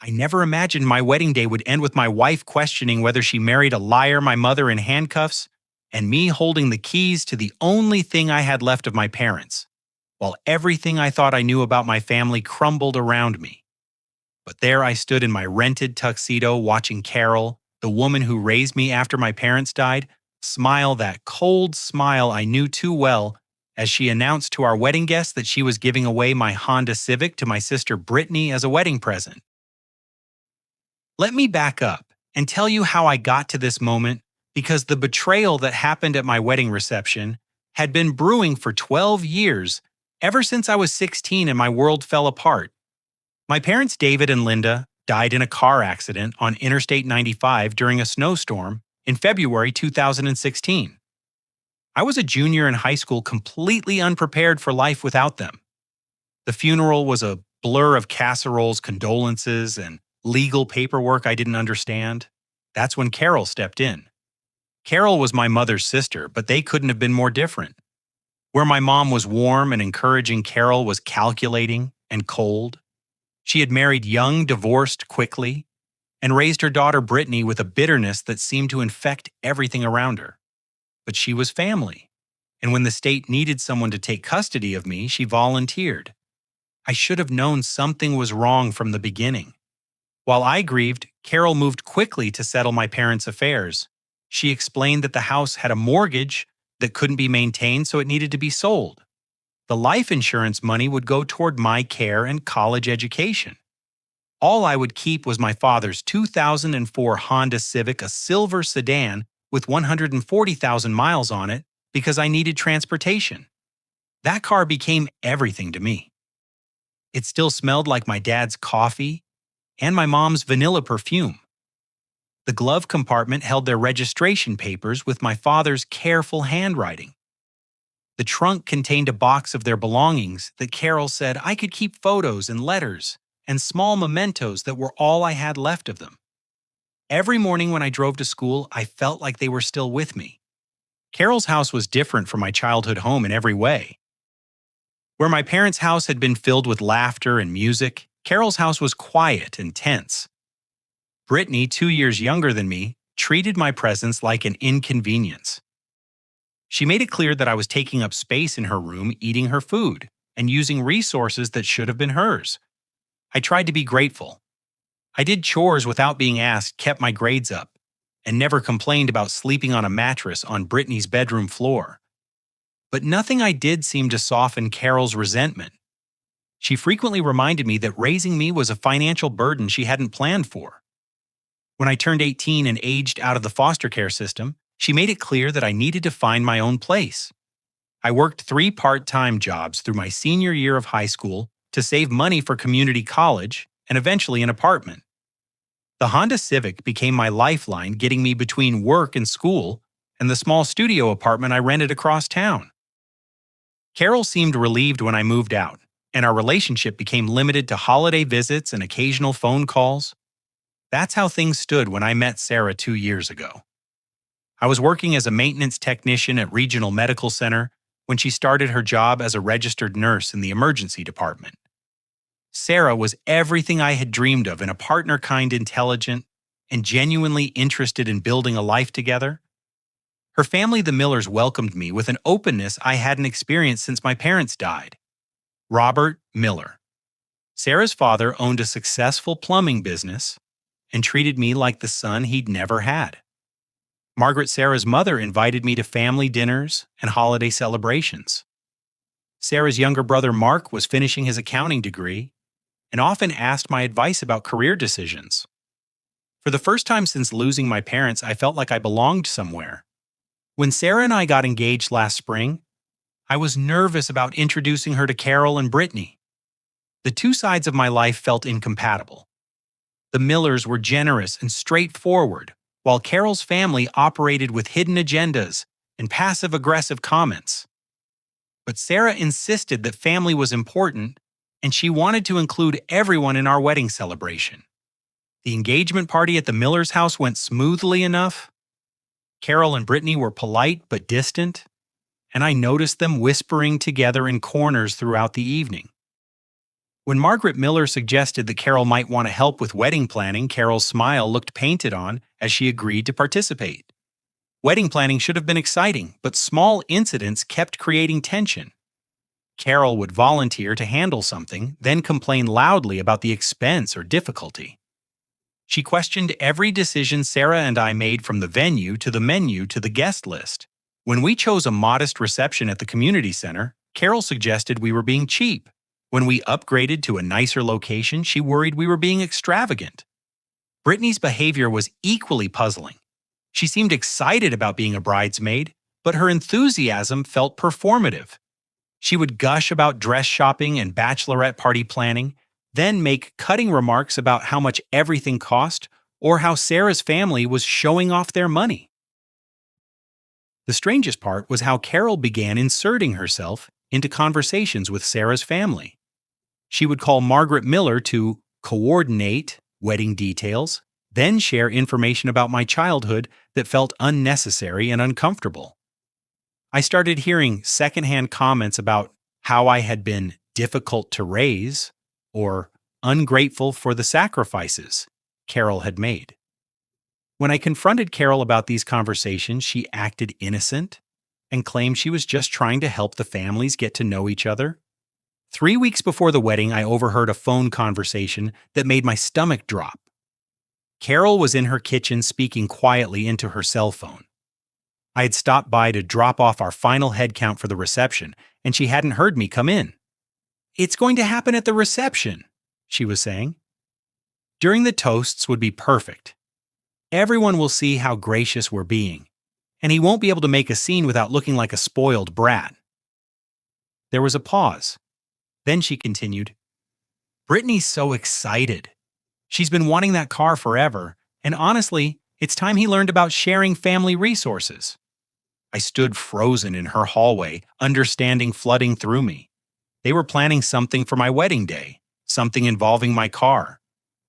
I never imagined my wedding day would end with my wife questioning whether she married a liar, my mother in handcuffs, and me holding the keys to the only thing I had left of my parents, while everything I thought I knew about my family crumbled around me. But there I stood in my rented tuxedo watching Carol, the woman who raised me after my parents died, smile that cold smile I knew too well as she announced to our wedding guests that she was giving away my Honda Civic to my sister Brittany as a wedding present. Let me back up and tell you how I got to this moment, because the betrayal that happened at my wedding reception had been brewing for 12 years, ever since I was 16 and my world fell apart. My parents, David and Linda, died in a car accident on Interstate 95 during a snowstorm in February 2016. I was a junior in high school, completely unprepared for life without them. The funeral was a blur of casseroles, condolences, and legal paperwork I didn't understand. That's when Carol stepped in. Carol was my mother's sister, but they couldn't have been more different. Where my mom was warm and encouraging, Carol was calculating and cold. She had married young, divorced quickly, and raised her daughter Brittany with a bitterness that seemed to infect everything around her. But she was family, and when the state needed someone to take custody of me, she volunteered. I should have known something was wrong from the beginning. While I grieved, Carol moved quickly to settle my parents' affairs. She explained that the house had a mortgage that couldn't be maintained, so it needed to be sold. The life insurance money would go toward my care and college education. All I would keep was my father's 2004 Honda Civic, a silver sedan with 140,000 miles on it, because I needed transportation. That car became everything to me. It still smelled like my dad's coffee and my mom's vanilla perfume. The glove compartment held their registration papers with my father's careful handwriting. The trunk contained a box of their belongings that Carol said I could keep photos and letters and small mementos that were all I had left of them. Every morning when I drove to school, I felt like they were still with me. Carol's house was different from my childhood home in every way. Where my parents' house had been filled with laughter and music, Carol's house was quiet and tense. Brittany, 2 years younger than me, treated my presence like an inconvenience. She made it clear that I was taking up space in her room, eating her food, and using resources that should have been hers. I tried to be grateful. I did chores without being asked, kept my grades up, and never complained about sleeping on a mattress on Brittany's bedroom floor. But nothing I did seemed to soften Carol's resentment. She frequently reminded me that raising me was a financial burden she hadn't planned for. When I turned 18 and aged out of the foster care system, she made it clear that I needed to find my own place. I worked 3 part-time jobs through my senior year of high school to save money for community college and eventually an apartment. The Honda Civic became my lifeline, getting me between work and school and the small studio apartment I rented across town. Carol seemed relieved when I moved out, and our relationship became limited to holiday visits and occasional phone calls. That's how things stood when I met Sarah 2 years ago. I was working as a maintenance technician at Regional Medical Center when she started her job as a registered nurse in the emergency department. Sarah was everything I had dreamed of in a partner, kind, intelligent, and genuinely interested in building a life together. Her family, the Millers, welcomed me with an openness I hadn't experienced since my parents died. Robert Miller. Sarah's father owned a successful plumbing business and treated me like the son he'd never had. Margaret, Sarah's mother, invited me to family dinners and holiday celebrations. Sarah's younger brother, Mark, was finishing his accounting degree and often asked my advice about career decisions. For the first time since losing my parents, I felt like I belonged somewhere. When Sarah and I got engaged last spring, I was nervous about introducing her to Carol and Brittany. The two sides of my life felt incompatible. The Millers were generous and straightforward, while Carol's family operated with hidden agendas and passive-aggressive comments. But Sarah insisted that family was important, and she wanted to include everyone in our wedding celebration. The engagement party at the Millers' house went smoothly enough. Carol and Brittany were polite but distant, and I noticed them whispering together in corners throughout the evening. When Margaret Miller suggested that Carol might want to help with wedding planning, Carol's smile looked painted on as she agreed to participate. Wedding planning should have been exciting, but small incidents kept creating tension. Carol would volunteer to handle something, then complain loudly about the expense or difficulty. She questioned every decision Sarah and I made, from the venue to the menu to the guest list. When we chose a modest reception at the community center, Carol suggested we were being cheap. When we upgraded to a nicer location, she worried we were being extravagant. Brittany's behavior was equally puzzling. She seemed excited about being a bridesmaid, but her enthusiasm felt performative. She would gush about dress shopping and bachelorette party planning, then make cutting remarks about how much everything cost or how Sarah's family was showing off their money. The strangest part was how Carol began inserting herself into conversations with Sarah's family. She would call Margaret Miller to coordinate wedding details, then share information about my childhood that felt unnecessary and uncomfortable. I started hearing secondhand comments about how I had been difficult to raise or ungrateful for the sacrifices Carol had made. When I confronted Carol about these conversations, she acted innocent and claimed she was just trying to help the families get to know each other. 3 weeks before the wedding, I overheard a phone conversation that made my stomach drop. Carol was in her kitchen speaking quietly into her cell phone. I had stopped by to drop off our final head count for the reception, and she hadn't heard me come in. "It's going to happen at the reception," she was saying. "During the toasts would be perfect. Everyone will see how gracious we're being, and he won't be able to make a scene without looking like a spoiled brat." There was a pause. Then she continued, "Brittany's so excited. She's been wanting that car forever, and honestly, it's time he learned about sharing family resources." I stood frozen in her hallway, understanding flooding through me. They were planning something for my wedding day, something involving my car.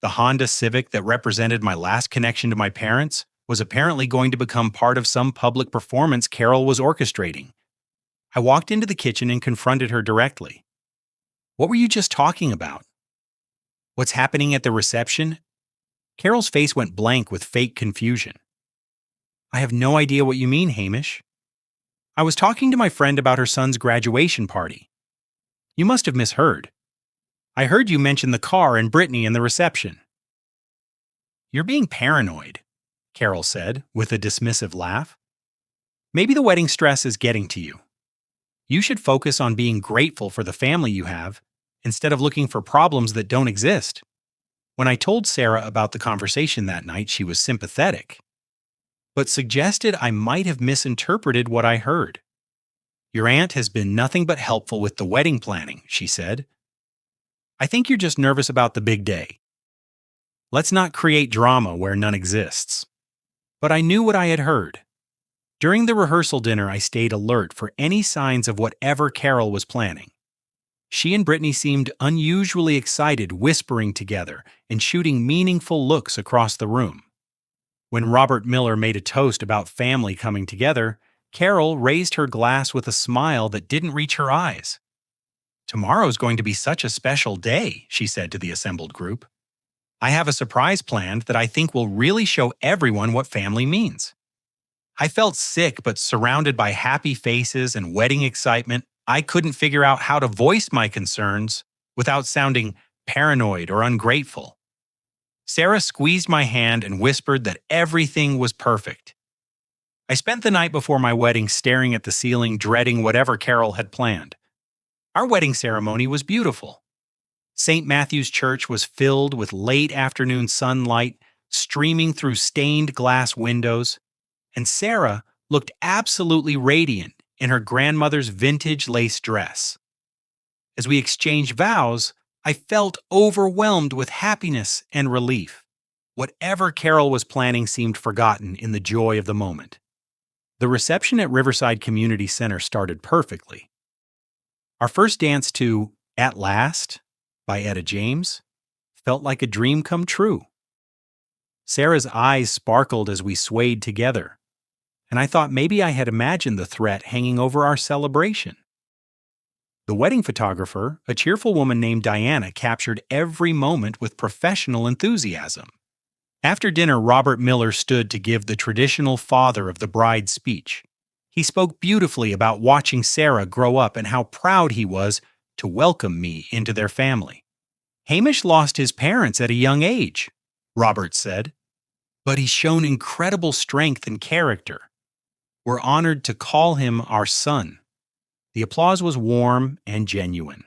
The Honda Civic that represented my last connection to my parents was apparently going to become part of some public performance Carol was orchestrating. I walked into the kitchen and confronted her directly. "What were you just talking about?" "What's happening at the reception?" Carol's face went blank with fake confusion. "I have no idea what you mean, Hamish." "I was talking to my friend about her son's graduation party." "You must have misheard. I heard you mention the car and Brittany in the reception." "You're being paranoid," Carol said with a dismissive laugh. "Maybe the wedding stress is getting to you. You should focus on being grateful for the family you have instead of looking for problems that don't exist." When I told Sarah about the conversation that night, she was sympathetic, but suggested I might have misinterpreted what I heard. "Your aunt has been nothing but helpful with the wedding planning," she said. "I think you're just nervous about the big day. Let's not create drama where none exists." But I knew what I had heard. During the rehearsal dinner, I stayed alert for any signs of whatever Carol was planning. She and Brittany seemed unusually excited, whispering together and shooting meaningful looks across the room. When Robert Miller made a toast about family coming together, Carol raised her glass with a smile that didn't reach her eyes. "Tomorrow's going to be such a special day," she said to the assembled group. "I have a surprise planned that I think will really show everyone what family means." I felt sick, but surrounded by happy faces and wedding excitement, I couldn't figure out how to voice my concerns without sounding paranoid or ungrateful. Sarah squeezed my hand and whispered that everything was perfect. I spent the night before my wedding staring at the ceiling, dreading whatever Carol had planned. Our wedding ceremony was beautiful. St. Matthew's Church was filled with late afternoon sunlight streaming through stained glass windows, and Sarah looked absolutely radiant in her grandmother's vintage lace dress. As we exchanged vows, I felt overwhelmed with happiness and relief. Whatever Carol was planning seemed forgotten in the joy of the moment. The reception at Riverside Community Center started perfectly. Our first dance to "At Last" by Etta James felt like a dream come true. Sarah's eyes sparkled as we swayed together, and I thought maybe I had imagined the threat hanging over our celebration. The wedding photographer, a cheerful woman named Diana, captured every moment with professional enthusiasm. After dinner, Robert Miller stood to give the traditional father of the bride speech. He spoke beautifully about watching Sarah grow up and how proud he was to welcome me into their family. Hamish lost his parents at a young age, Robert said, but he's shown incredible strength and character. We're honored to call him our son. The applause was warm and genuine.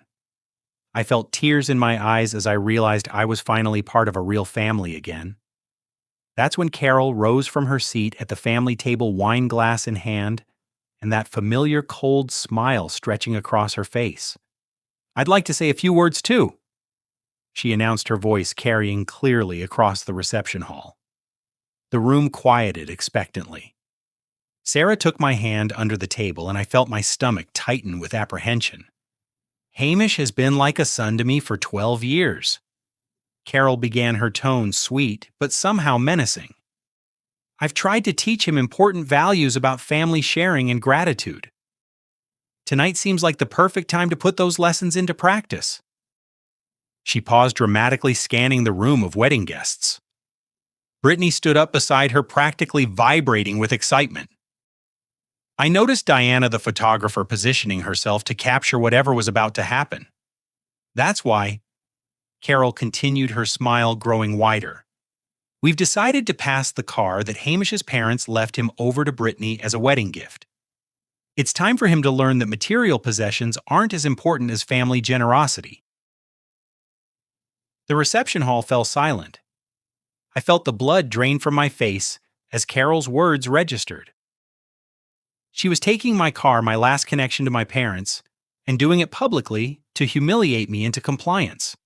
I felt tears in my eyes as I realized I was finally part of a real family again. That's when Carol rose from her seat at the family table, wine glass in hand, and that familiar cold smile stretching across her face. "I'd like to say a few words too," she announced, her voice carrying clearly across the reception hall. The room quieted expectantly. Sarah took my hand under the table, and I felt my stomach tighten with apprehension. Hamish has been like a son to me for 12 years. Carol began, her tone sweet, but somehow menacing. I've tried to teach him important values about family sharing and gratitude. Tonight seems like the perfect time to put those lessons into practice. She paused, dramatically scanning the room of wedding guests. Brittany stood up beside her, practically vibrating with excitement. I noticed Diana, the photographer, positioning herself to capture whatever was about to happen. That's why, Carol continued, her smile growing wider, we've decided to pass the car that Hamish's parents left him over to Brittany as a wedding gift. It's time for him to learn that material possessions aren't as important as family generosity. The reception hall fell silent. I felt the blood drain from my face as Carol's words registered. She was taking my car, my last connection to my parents, and doing it publicly to humiliate me into compliance.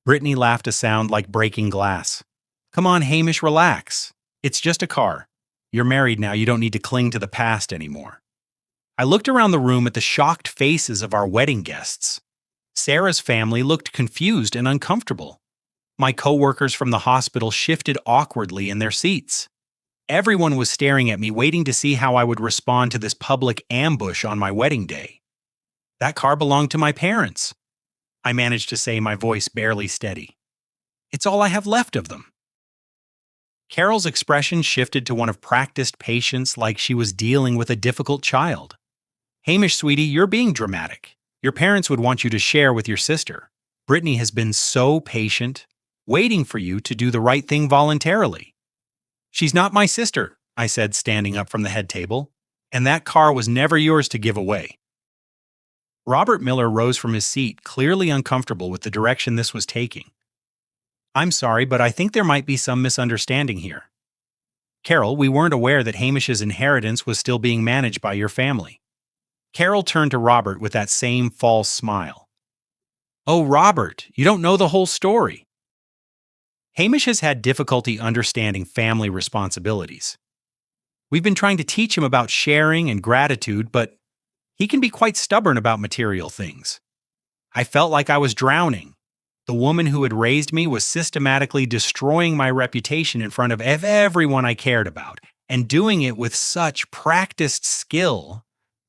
Brittany laughed, a sound like breaking glass. "Come on, Hamish, relax. It's just a car. You're married now, you don't need to cling to the past anymore." I looked around the room at the shocked faces of our wedding guests. Sarah's family looked confused and uncomfortable. My coworkers from the hospital shifted awkwardly in their seats. Everyone was staring at me, waiting to see how I would respond to this public ambush on my wedding day. "That car belonged to my parents," I managed to say, my voice barely steady. "It's all I have left of them." Carol's expression shifted to one of practiced patience, like she was dealing with a difficult child. "Hamish, sweetie, you're being dramatic. Your parents would want you to share with your sister. Brittany has been so patient, waiting for you to do the right thing voluntarily." "She's not my sister," I said, standing up from the head table, "and that car was never yours to give away." Robert Miller rose from his seat, clearly uncomfortable with the direction this was taking. "I'm sorry, but I think there might be some misunderstanding here. Carol, we weren't aware that Hamish's inheritance was still being managed by your family." Carol turned to Robert with that same false smile. "Oh, Robert, you don't know the whole story." Hamish has had difficulty understanding family responsibilities. We've been trying to teach him about sharing and gratitude, but he can be quite stubborn about material things. I felt like I was drowning. The woman who had raised me was systematically destroying my reputation in front of everyone I cared about, and doing it with such practiced skill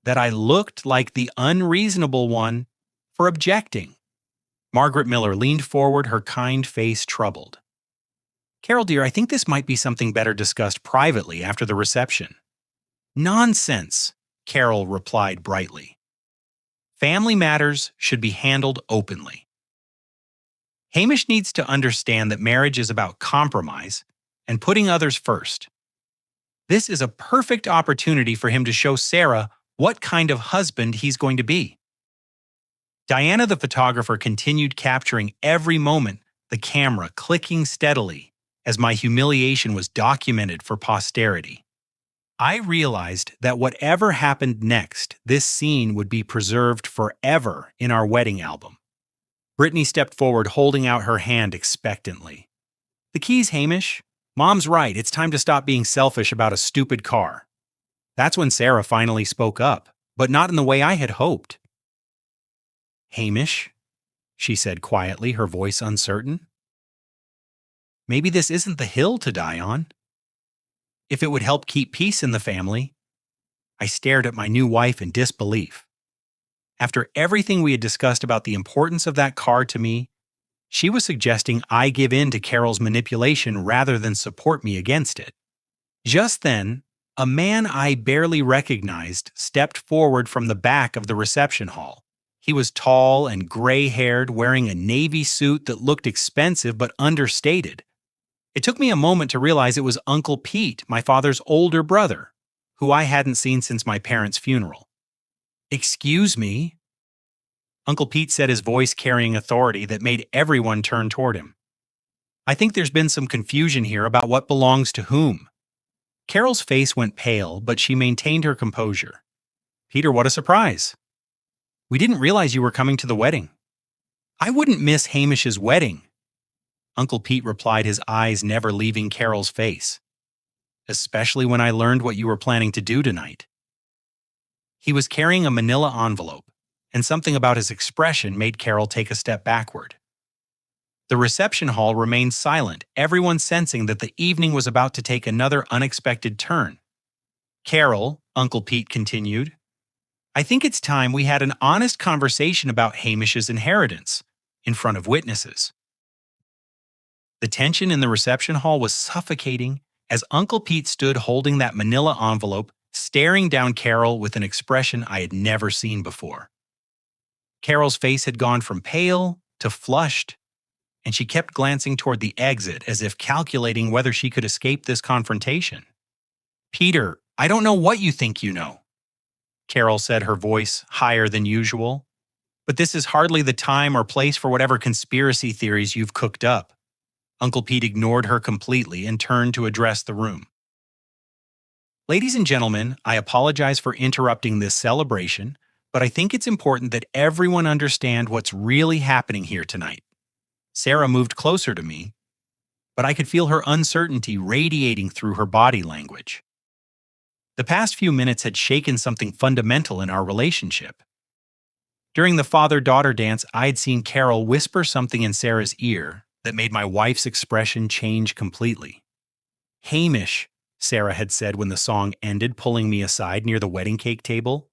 that I looked like the unreasonable one for objecting. Margaret Miller leaned forward, her kind face troubled. "Carol, dear, I think this might be something better discussed privately after the reception." "Nonsense," Carol replied brightly. "Family matters should be handled openly. Hamish needs to understand that marriage is about compromise and putting others first. This is a perfect opportunity for him to show Sarah what kind of husband he's going to be." Diana, the photographer, continued capturing every moment, the camera clicking steadily as my humiliation was documented for posterity. I realized that whatever happened next, this scene would be preserved forever in our wedding album. Brittany stepped forward, holding out her hand expectantly. "The keys, Hamish. Mom's right, it's time to stop being selfish about a stupid car." That's when Sarah finally spoke up, but not in the way I had hoped. "Hamish," she said quietly, her voice uncertain, "maybe this isn't the hill to die on. If it would help keep peace in the family." I stared at my new wife in disbelief. After everything we had discussed about the importance of that car to me, she was suggesting I give in to Carol's manipulation rather than support me against it. Just then, a man I barely recognized stepped forward from the back of the reception hall. He was tall and gray-haired, wearing a navy suit that looked expensive but understated. It took me a moment to realize it was Uncle Pete, my father's older brother, who I hadn't seen since my parents' funeral. "Excuse me?" Uncle Pete said, his voice carrying authority that made everyone turn toward him. "I think there's been some confusion here about what belongs to whom." Carol's face went pale, but she maintained her composure. "Peter, what a surprise. We didn't realize you were coming to the wedding." "I wouldn't miss Hamish's wedding," Uncle Pete replied, his eyes never leaving Carol's face. "Especially when I learned what you were planning to do tonight." He was carrying a manila envelope, and something about his expression made Carol take a step backward. The reception hall remained silent, everyone sensing that the evening was about to take another unexpected turn. "Carol," Uncle Pete continued, "I think it's time we had an honest conversation about Hamish's inheritance, in front of witnesses." The tension in the reception hall was suffocating as Uncle Pete stood holding that manila envelope, staring down Carol with an expression I had never seen before. Carol's face had gone from pale to flushed, and she kept glancing toward the exit as if calculating whether she could escape this confrontation. "Peter, I don't know what you think you know," Carol said, her voice higher than usual. "But this is hardly the time or place for whatever conspiracy theories you've cooked up." Uncle Pete ignored her completely and turned to address the room. "Ladies and gentlemen, I apologize for interrupting this celebration, but I think it's important that everyone understand what's really happening here tonight." Sarah moved closer to me, but I could feel her uncertainty radiating through her body language. The past few minutes had shaken something fundamental in our relationship. During the father-daughter dance, I had seen Carol whisper something in Sarah's ear that made my wife's expression change completely. "Hamish," Sarah had said when the song ended, pulling me aside near the wedding cake table,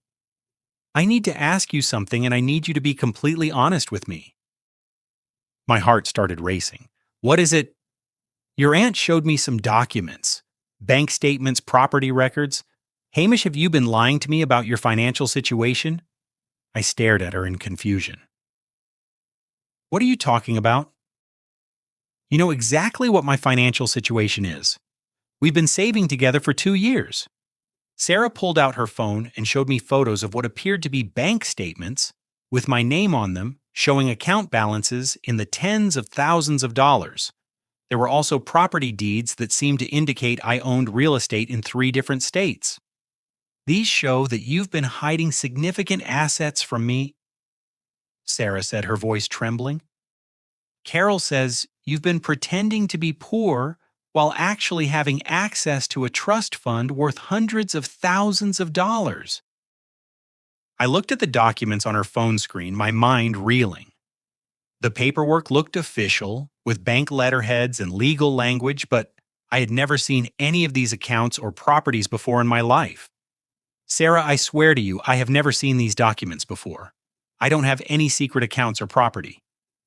"I need to ask you something, and I need you to be completely honest with me." My heart started racing. "What is it?" "Your aunt showed me some documents, bank statements, property records. Hamish, have you been lying to me about your financial situation?" I stared at her in confusion. "What are you talking about?" "You know exactly what my financial situation is. We've been saving together for 2 years." Sarah pulled out her phone and showed me photos of what appeared to be bank statements with my name on them, showing account balances in the tens of thousands of dollars. There were also property deeds that seemed to indicate I owned real estate in 3 different states. "These show that you've been hiding significant assets from me," Sarah said, her voice trembling. "Carol says you've been pretending to be poor while actually having access to a trust fund worth hundreds of thousands of dollars." I looked at the documents on her phone screen, my mind reeling. The paperwork looked official, with bank letterheads and legal language, but I had never seen any of these accounts or properties before in my life. "Sarah, I swear to you, I have never seen these documents before. I don't have any secret accounts or property.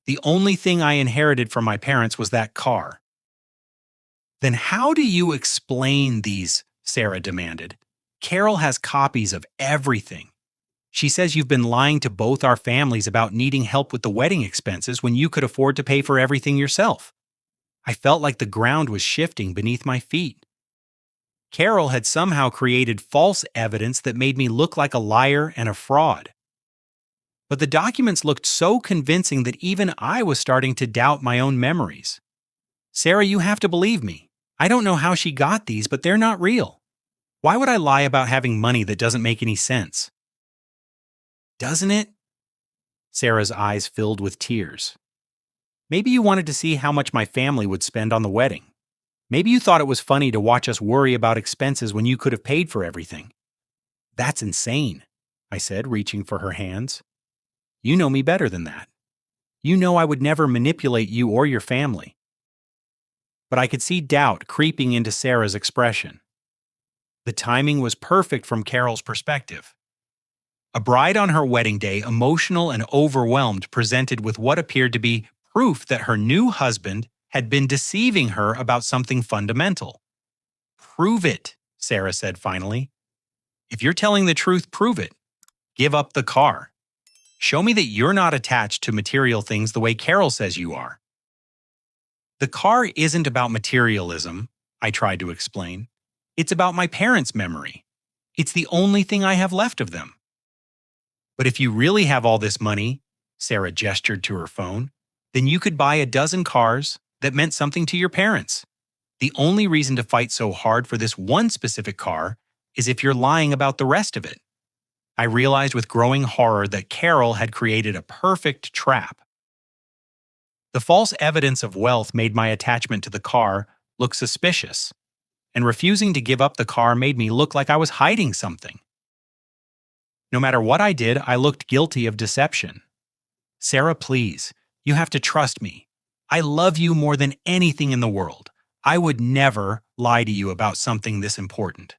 The only thing I inherited from my parents was that car." "Then how do you explain these?" Sarah demanded. "Carol has copies of everything. She says you've been lying to both our families about needing help with the wedding expenses when you could afford to pay for everything yourself." I felt like the ground was shifting beneath my feet. Carol had somehow created false evidence that made me look like a liar and a fraud. But the documents looked so convincing that even I was starting to doubt my own memories. "Sarah, you have to believe me. I don't know how she got these, but they're not real. Why would I lie about having money that doesn't make any sense?" "Doesn't it?" Sarah's eyes filled with tears. "Maybe you wanted to see how much my family would spend on the wedding. Maybe you thought it was funny to watch us worry about expenses when you could have paid for everything." "That's insane," I said, reaching for her hands. "You know me better than that. You know I would never manipulate you or your family." But I could see doubt creeping into Sarah's expression. The timing was perfect from Carol's perspective. A bride on her wedding day, emotional and overwhelmed, presented with what appeared to be proof that her new husband had been deceiving her about something fundamental. "Prove it," Sarah said finally. "If you're telling the truth, prove it. Give up the car. Show me that you're not attached to material things the way Carol says you are." "The car isn't about materialism," I tried to explain. "It's about my parents' memory. It's the only thing I have left of them." "But if you really have all this money," Sarah gestured to her phone, "then you could buy a dozen cars that meant something to your parents. The only reason to fight so hard for this one specific car is if you're lying about the rest of it." I realized with growing horror that Carol had created a perfect trap. The false evidence of wealth made my attachment to the car look suspicious, and refusing to give up the car made me look like I was hiding something. No matter what I did, I looked guilty of deception. "Sarah, please, you have to trust me. I love you more than anything in the world. I would never lie to you about something this important."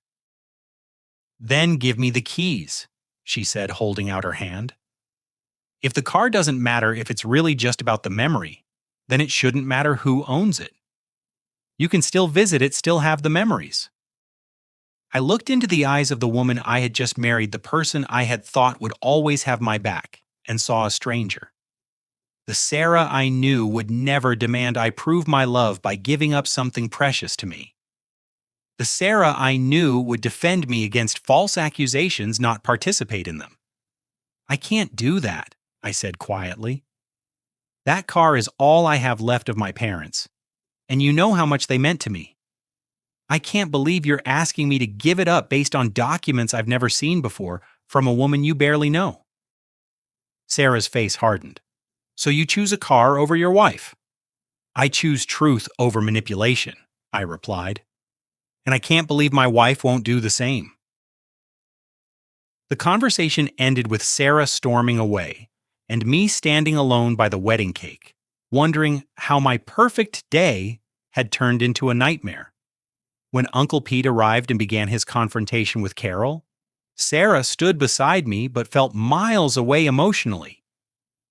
"Then give me the keys," she said, holding out her hand. "If the car doesn't matter if it's really just about the memory, then it shouldn't matter who owns it. You can still visit it, still have the memories." I looked into the eyes of the woman I had just married, the person I had thought would always have my back, and saw a stranger. The Sarah I knew would never demand I prove my love by giving up something precious to me. The Sarah I knew would defend me against false accusations, not participate in them. "I can't do that," I said quietly. "That car is all I have left of my parents, and you know how much they meant to me. I can't believe you're asking me to give it up based on documents I've never seen before from a woman you barely know." Sarah's face hardened. "So you choose a car over your wife?" "I choose truth over manipulation," I replied. "And I can't believe my wife won't do the same." The conversation ended with Sarah storming away, and me standing alone by the wedding cake, wondering how my perfect day had turned into a nightmare. When Uncle Pete arrived and began his confrontation with Carol, Sarah stood beside me but felt miles away emotionally.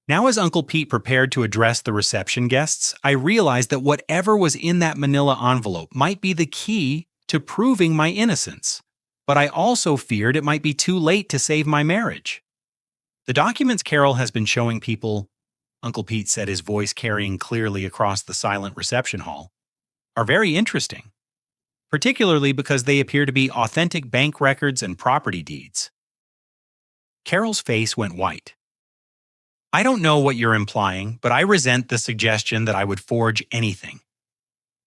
Now, as Uncle Pete prepared to address the reception guests, I realized that whatever was in that manila envelope might be the key to proving my innocence. But I also feared it might be too late to save my marriage. "The documents Carol has been showing people," Uncle Pete said, his voice carrying clearly across the silent reception hall, "are very interesting, particularly because they appear to be authentic bank records and property deeds." Carol's face went white. "I don't know what you're implying, but I resent the suggestion that I would forge anything."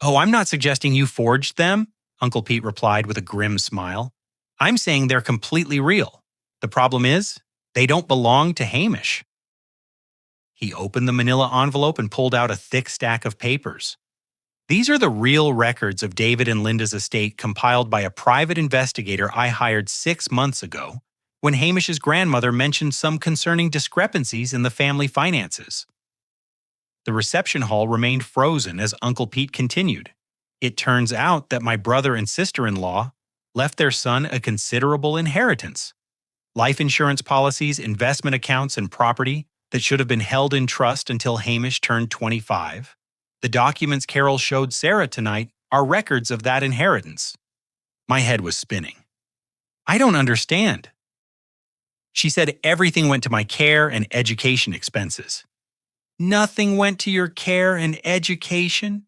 "Oh, I'm not suggesting you forged them," Uncle Pete replied with a grim smile. "I'm saying they're completely real. The problem is, they don't belong to Hamish." He opened the manila envelope and pulled out a thick stack of papers. "These are the real records of David and Linda's estate, compiled by a private investigator I hired 6 months ago when Hamish's grandmother mentioned some concerning discrepancies in the family finances." The reception hall remained frozen as Uncle Pete continued. "It turns out that my brother and sister-in-law left their son a considerable inheritance. Life insurance policies, investment accounts, and property that should have been held in trust until Hamish turned 25. The documents Carol showed Sarah tonight are records of that inheritance." My head was spinning. "I don't understand." "She said everything went to my care and education expenses." "Nothing went to your care and education?"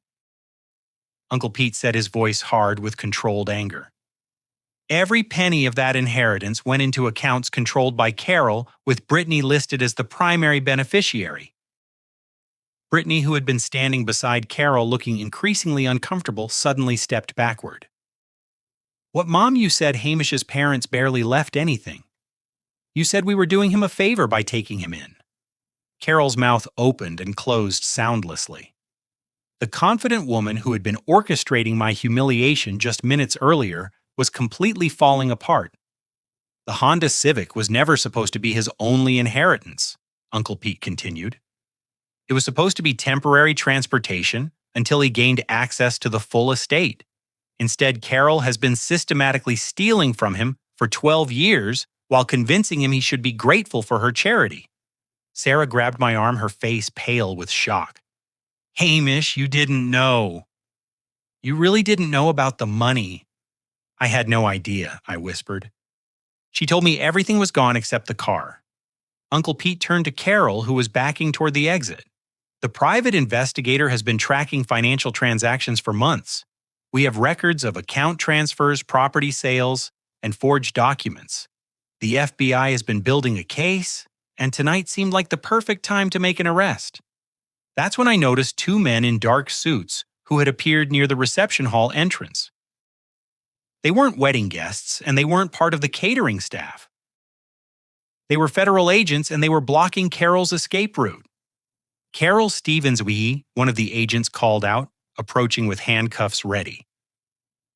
Uncle Pete said, his voice hard with controlled anger. "Every penny of that inheritance went into accounts controlled by Carol, with Brittany listed as the primary beneficiary." Brittany, who had been standing beside Carol looking increasingly uncomfortable, suddenly stepped backward. "What, Mom, you said Hamish's parents barely left anything. You said we were doing him a favor by taking him in." Carol's mouth opened and closed soundlessly. The confident woman who had been orchestrating my humiliation just minutes earlier was completely falling apart. "The Honda Civic was never supposed to be his only inheritance," Uncle Pete continued. "It was supposed to be temporary transportation until he gained access to the full estate. Instead, Carol has been systematically stealing from him for 12 years while convincing him he should be grateful for her charity. Sarah grabbed my arm, her face pale with shock. Hamish, you didn't know. You really didn't know about the money. I had no idea, I whispered. She told me everything was gone except the car. Uncle Pete turned to Carol, who was backing toward the exit. The private investigator has been tracking financial transactions for months. We have records of account transfers, property sales, and forged documents. The FBI has been building a case, and tonight seemed like the perfect time to make an arrest. That's when I noticed two men in dark suits who had appeared near the reception hall entrance. They weren't wedding guests, and they weren't part of the catering staff. They were federal agents, and they were blocking Carol's escape route. Carol Stevens, one of the agents called out, approaching with handcuffs ready.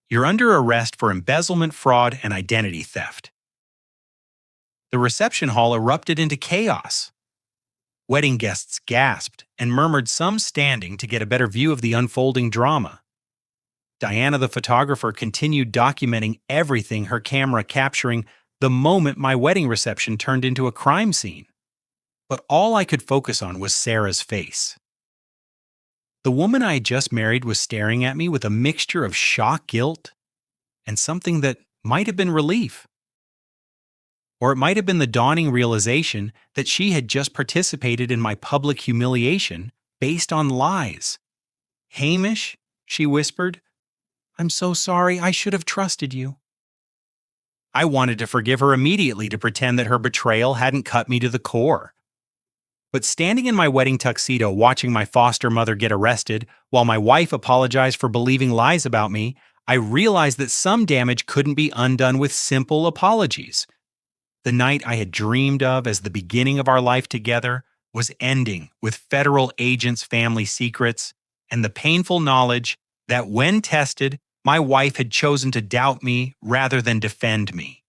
You're under arrest for embezzlement, fraud, and identity theft. The reception hall erupted into chaos. Wedding guests gasped and murmured, some standing to get a better view of the unfolding drama. Diana, the photographer, continued documenting everything, her camera capturing the moment my wedding reception turned into a crime scene. But all I could focus on was Sarah's face. The woman I had just married was staring at me with a mixture of shock, guilt, and something that might have been relief. Or it might have been the dawning realization that she had just participated in my public humiliation based on lies. Hamish, she whispered, I'm so sorry, I should have trusted you. I wanted to forgive her immediately, to pretend that her betrayal hadn't cut me to the core. But standing in my wedding tuxedo watching my foster mother get arrested while my wife apologized for believing lies about me, I realized that some damage couldn't be undone with simple apologies. The night I had dreamed of as the beginning of our life together was ending with federal agents' family secrets and the painful knowledge that when tested, my wife had chosen to doubt me rather than defend me.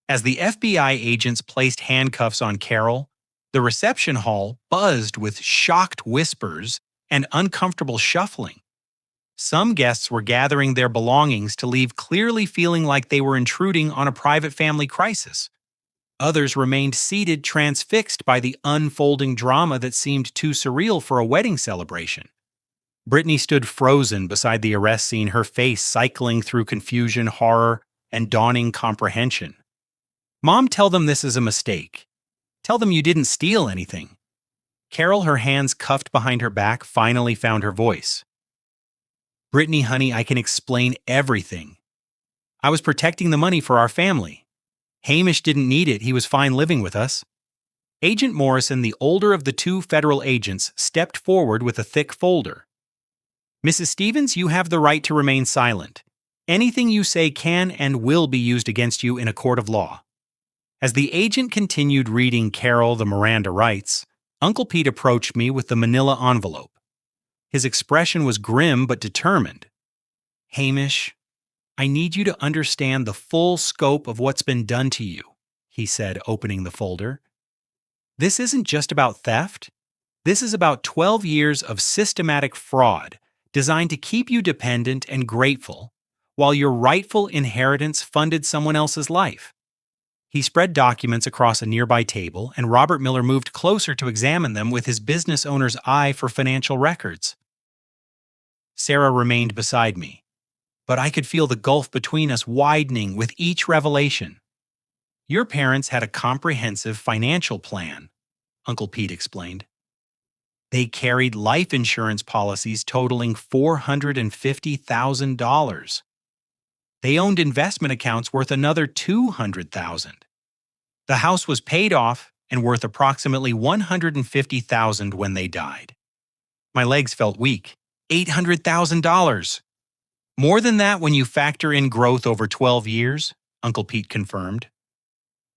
As the FBI agents placed handcuffs on Carol, the reception hall buzzed with shocked whispers and uncomfortable shuffling. Some guests were gathering their belongings to leave, clearly feeling like they were intruding on a private family crisis. Others remained seated, transfixed by the unfolding drama that seemed too surreal for a wedding celebration. Brittany stood frozen beside the arrest scene, her face cycling through confusion, horror, and dawning comprehension. Mom, tell them this is a mistake. Tell them you didn't steal anything. Carol, her hands cuffed behind her back, finally found her voice. Brittany, honey, I can explain everything. I was protecting the money for our family. Hamish didn't need it, he was fine living with us. Agent Morrison, the older of the two federal agents, stepped forward with a thick folder. Mrs. Stevens, you have the right to remain silent. Anything you say can and will be used against you in a court of law. As the agent continued reading Carol the Miranda rights, Uncle Pete approached me with the manila envelope. His expression was grim but determined. Hamish, I need you to understand the full scope of what's been done to you, he said, opening the folder. This isn't just about theft. This is about 12 years of systematic fraud designed to keep you dependent and grateful while your rightful inheritance funded someone else's life. He spread documents across a nearby table, and Robert Miller moved closer to examine them with his business owner's eye for financial records. Sarah remained beside me, but I could feel the gulf between us widening with each revelation. Your parents had a comprehensive financial plan, Uncle Pete explained. They carried life insurance policies totaling $450,000. They owned investment accounts worth another $200,000. The house was paid off and worth approximately $150,000 when they died. My legs felt weak. $800,000. More than that when you factor in growth over 12 years, Uncle Pete confirmed.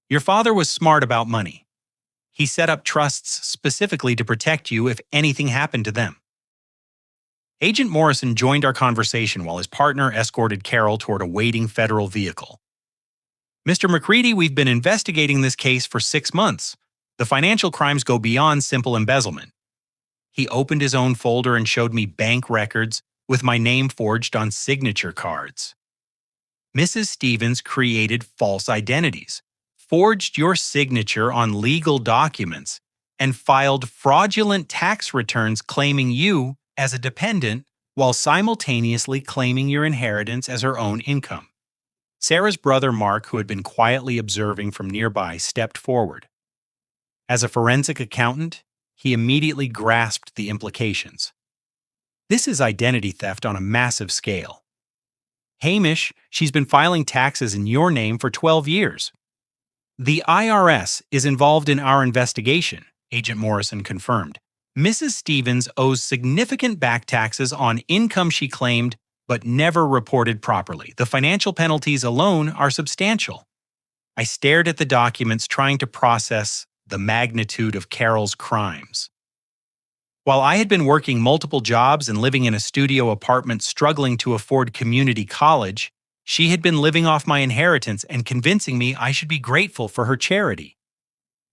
Your father was smart about money. He set up trusts specifically to protect you if anything happened to them. Agent Morrison joined our conversation while his partner escorted Carol toward a waiting federal vehicle. Mr. McCready, we've been investigating this case for 6 months. The financial crimes go beyond simple embezzlement. He opened his own folder and showed me bank records with my name forged on signature cards. Mrs. Stevens created false identities, forged your signature on legal documents, and filed fraudulent tax returns claiming you as a dependent while simultaneously claiming your inheritance as her own income. Sarah's brother Mark, who had been quietly observing from nearby, stepped forward. As a forensic accountant, he immediately grasped the implications. This is identity theft on a massive scale. Hamish, she's been filing taxes in your name for 12 years. The IRS is involved in our investigation, Agent Morrison confirmed. Mrs. Stevens owes significant back taxes on income she claimed but never reported properly. The financial penalties alone are substantial. I stared at the documents, trying to process the magnitude of Carol's crimes. While I had been working multiple jobs and living in a studio apartment struggling to afford community college, she had been living off my inheritance and convincing me I should be grateful for her charity.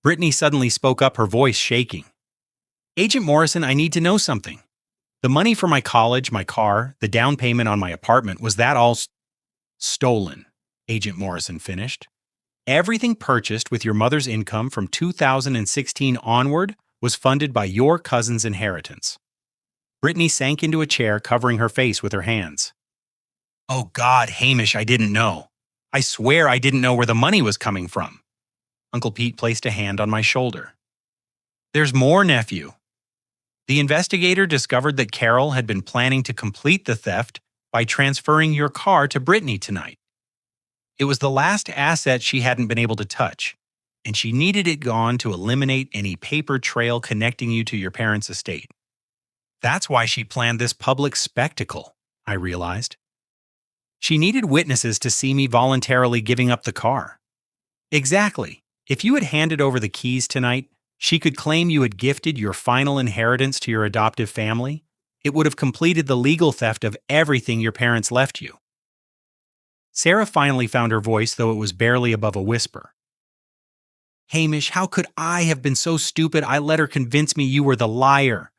Brittany suddenly spoke up, her voice shaking. Agent Morrison, I need to know something. The money for my college, my car, the down payment on my apartment, was that all stolen? Agent Morrison finished. Everything purchased with your mother's income from 2016 onward was funded by your cousin's inheritance. Brittany sank into a chair, covering her face with her hands. Oh God, Hamish, I didn't know. I swear I didn't know where the money was coming from. Uncle Pete placed a hand on my shoulder. There's more, nephew. The investigator discovered that Carol had been planning to complete the theft by transferring your car to Brittany tonight. It was the last asset she hadn't been able to touch, and she needed it gone to eliminate any paper trail connecting you to your parents' estate. That's why she planned this public spectacle, I realized. She needed witnesses to see me voluntarily giving up the car. Exactly. If you had handed over the keys tonight, she could claim you had gifted your final inheritance to your adoptive family. It would have completed the legal theft of everything your parents left you. Sarah finally found her voice, though it was barely above a whisper. Hamish, how could I have been so stupid I let her convince me you were the liar?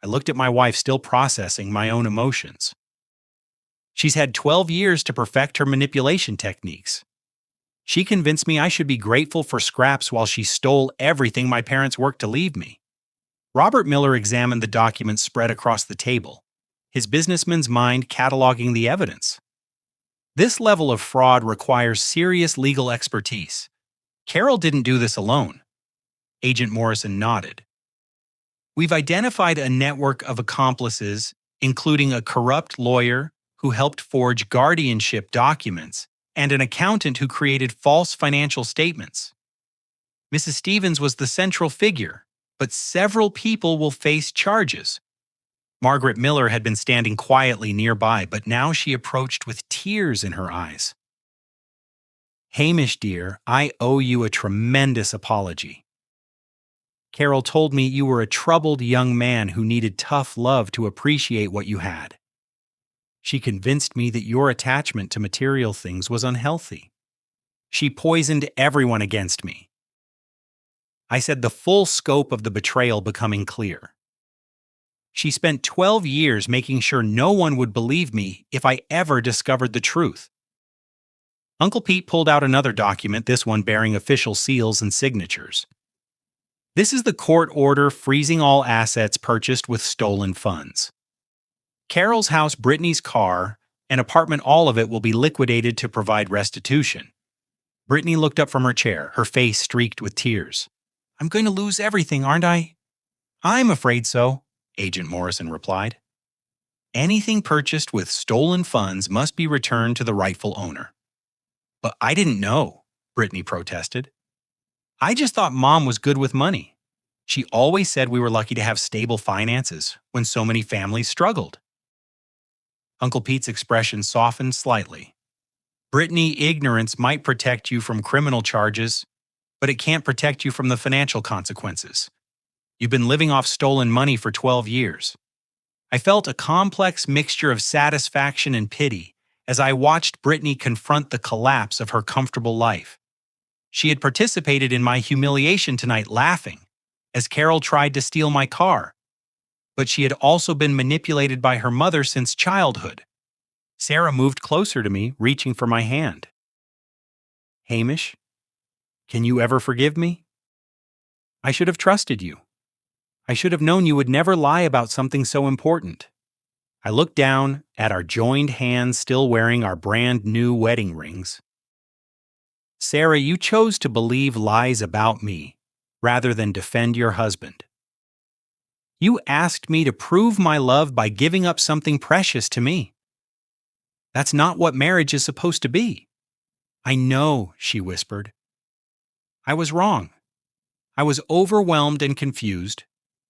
I looked at my wife, still processing my own emotions. She's had 12 years to perfect her manipulation techniques. She convinced me I should be grateful for scraps while she stole everything my parents worked to leave me. Robert Miller examined the documents spread across the table, his businessman's mind cataloging the evidence. This level of fraud requires serious legal expertise. Carol didn't do this alone. Agent Morrison nodded. We've identified a network of accomplices, including a corrupt lawyer who helped forge guardianship documents and an accountant who created false financial statements. Mrs. Stevens was the central figure, but several people will face charges. Margaret Miller had been standing quietly nearby, but now she approached with tears in her eyes. Hamish, dear, I owe you a tremendous apology. Carol told me you were a troubled young man who needed tough love to appreciate what you had. She convinced me that your attachment to material things was unhealthy. She poisoned everyone against me. I said, the full scope of the betrayal becoming clear. She spent 12 years making sure no one would believe me if I ever discovered the truth. Uncle Pete pulled out another document, this one bearing official seals and signatures. This is the court order freezing all assets purchased with stolen funds. Carol's house, Brittany's car, and apartment, all of it will be liquidated to provide restitution. Brittany looked up from her chair, her face streaked with tears. I'm going to lose everything, aren't I? I'm afraid so, Agent Morrison replied. Anything purchased with stolen funds must be returned to the rightful owner. But I didn't know, Brittany protested. I just thought Mom was good with money. She always said we were lucky to have stable finances when so many families struggled. Uncle Pete's expression softened slightly. Brittany, ignorance might protect you from criminal charges, but it can't protect you from the financial consequences. You've been living off stolen money for 12 years. I felt a complex mixture of satisfaction and pity as I watched Brittany confront the collapse of her comfortable life. She had participated in my humiliation tonight, laughing, as Carol tried to steal my car. But she had also been manipulated by her mother since childhood. Sarah moved closer to me, reaching for my hand. Hamish, Can you ever forgive me? I should have trusted you. I should have known you would never lie about something so important. I looked down at our joined hands still wearing our brand new wedding rings. Sarah, you chose to believe lies about me rather than defend your husband. You asked me to prove my love by giving up something precious to me. That's not what marriage is supposed to be. I know, she whispered. I was wrong. I was overwhelmed and confused,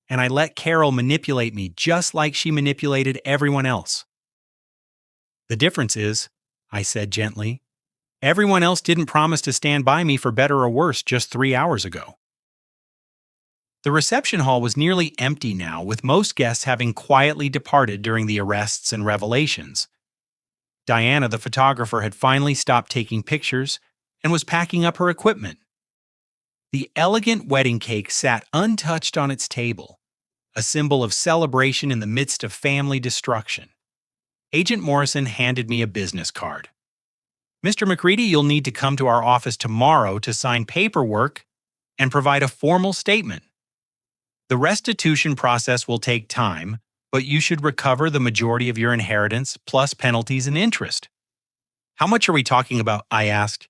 and I let Carol manipulate me just like she manipulated everyone else. The difference is, I said gently, everyone else didn't promise to stand by me for better or worse just 3 hours ago. The reception hall was nearly empty now, with most guests having quietly departed during the arrests and revelations. Diana, the photographer, had finally stopped taking pictures and was packing up her equipment. The elegant wedding cake sat untouched on its table, a symbol of celebration in the midst of family destruction. Agent Morrison handed me a business card. Mr. McCready, you'll need to come to our office tomorrow to sign paperwork and provide a formal statement. The restitution process will take time, but you should recover the majority of your inheritance plus penalties and interest. How much are we talking about? I asked.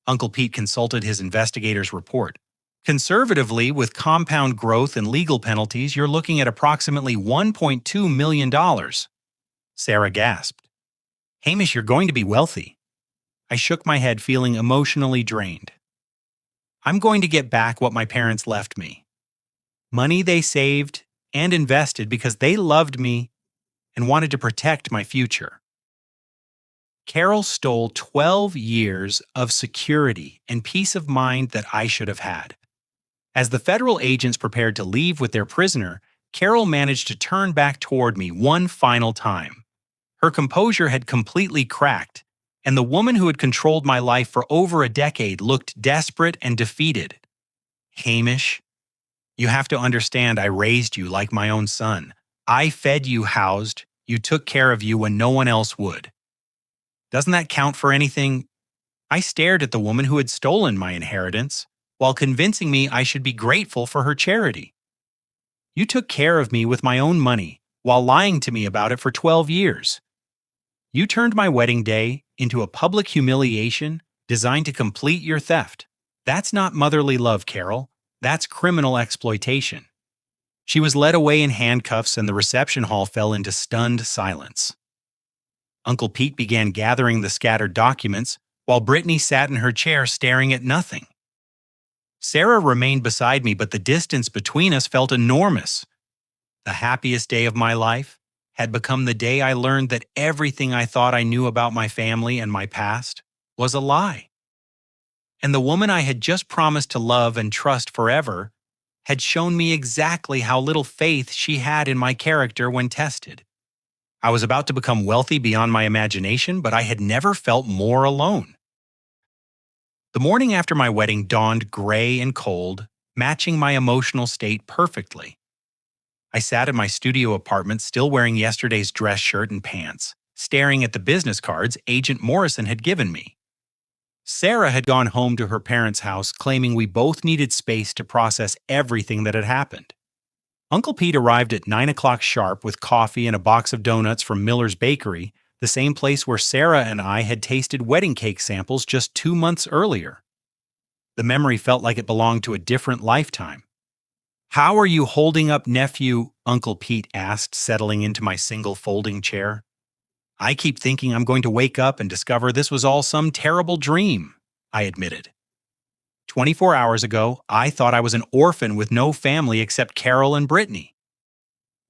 Uncle Pete consulted his investigator's report. Conservatively, with compound growth and legal penalties, you're looking at approximately $1.2 million. Sarah gasped. Hamish, you're going to be wealthy. I shook my head, feeling emotionally drained. I'm going to get back what my parents left me. Money they saved and invested because they loved me and wanted to protect my future. Carol stole 12 years of security and peace of mind that I should have had. As the federal agents prepared to leave with their prisoner, Carol managed to turn back toward me one final time. Her composure had completely cracked, and the woman who had controlled my life for over a decade looked desperate and defeated. Hamish, you have to understand I raised you like my own son. I fed you, housed, you took care of you when no one else would. Doesn't that count for anything? I stared at the woman who had stolen my inheritance, while convincing me I should be grateful for her charity. You took care of me with my own money, while lying to me about it for 12 years. You turned my wedding day into a public humiliation designed to complete your theft. That's not motherly love, Carol. That's criminal exploitation. She was led away in handcuffs, and the reception hall fell into stunned silence. Uncle Pete began gathering the scattered documents, while Brittany sat in her chair staring at nothing. Sarah remained beside me, but the distance between us felt enormous. The happiest day of my life had become the day I learned that everything I thought I knew about my family and my past was a lie. And the woman I had just promised to love and trust forever had shown me exactly how little faith she had in my character when tested. I was about to become wealthy beyond my imagination, but I had never felt more alone. The morning after my wedding dawned gray and cold, matching my emotional state perfectly. I sat in my studio apartment, still wearing yesterday's dress shirt and pants, staring at the business cards Agent Morrison had given me. Sarah had gone home to her parents' house, claiming we both needed space to process everything that had happened. Uncle Pete arrived at 9 o'clock sharp with coffee and a box of donuts from Miller's Bakery, the same place where Sarah and I had tasted wedding cake samples just 2 months earlier. The memory felt like it belonged to a different lifetime. How are you holding up, nephew? Uncle Pete asked, settling into my single folding chair. I keep thinking I'm going to wake up and discover this was all some terrible dream, I admitted. 24 hours ago, I thought I was an orphan with no family except Carol and Brittany.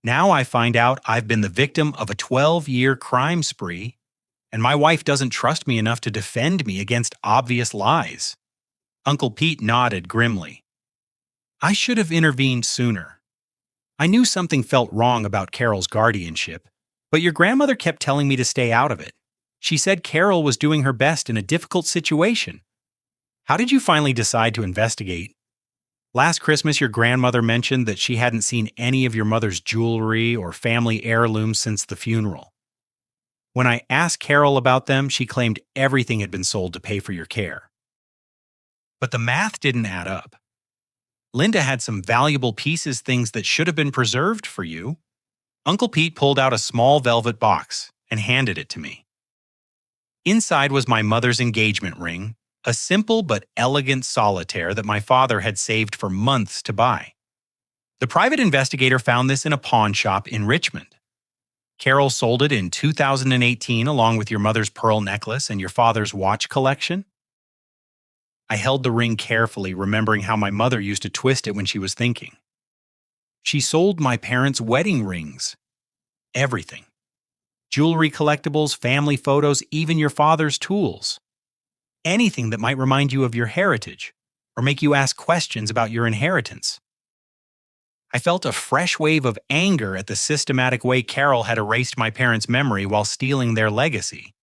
Now I find out I've been the victim of a 12-year crime spree, and my wife doesn't trust me enough to defend me against obvious lies. Uncle Pete nodded grimly. I should have intervened sooner. I knew something felt wrong about Carol's guardianship, but your grandmother kept telling me to stay out of it. She said Carol was doing her best in a difficult situation. How did you finally decide to investigate? Last Christmas, your grandmother mentioned that she hadn't seen any of your mother's jewelry or family heirlooms since the funeral. When I asked Carol about them, she claimed everything had been sold to pay for your care. But the math didn't add up. Linda had some valuable pieces, things that should have been preserved for you. Uncle Pete pulled out a small velvet box and handed it to me. Inside was my mother's engagement ring, a simple but elegant solitaire that my father had saved for months to buy. The private investigator found this in a pawn shop in Richmond. Carol sold it in 2018 along with your mother's pearl necklace and your father's watch collection. I held the ring carefully, remembering how my mother used to twist it when she was thinking. She sold my parents' wedding rings. Everything. Jewelry, collectibles, family photos, even your father's tools. Anything that might remind you of your heritage or make you ask questions about your inheritance. I felt a fresh wave of anger at the systematic way Carol had erased my parents' memory while stealing their legacy.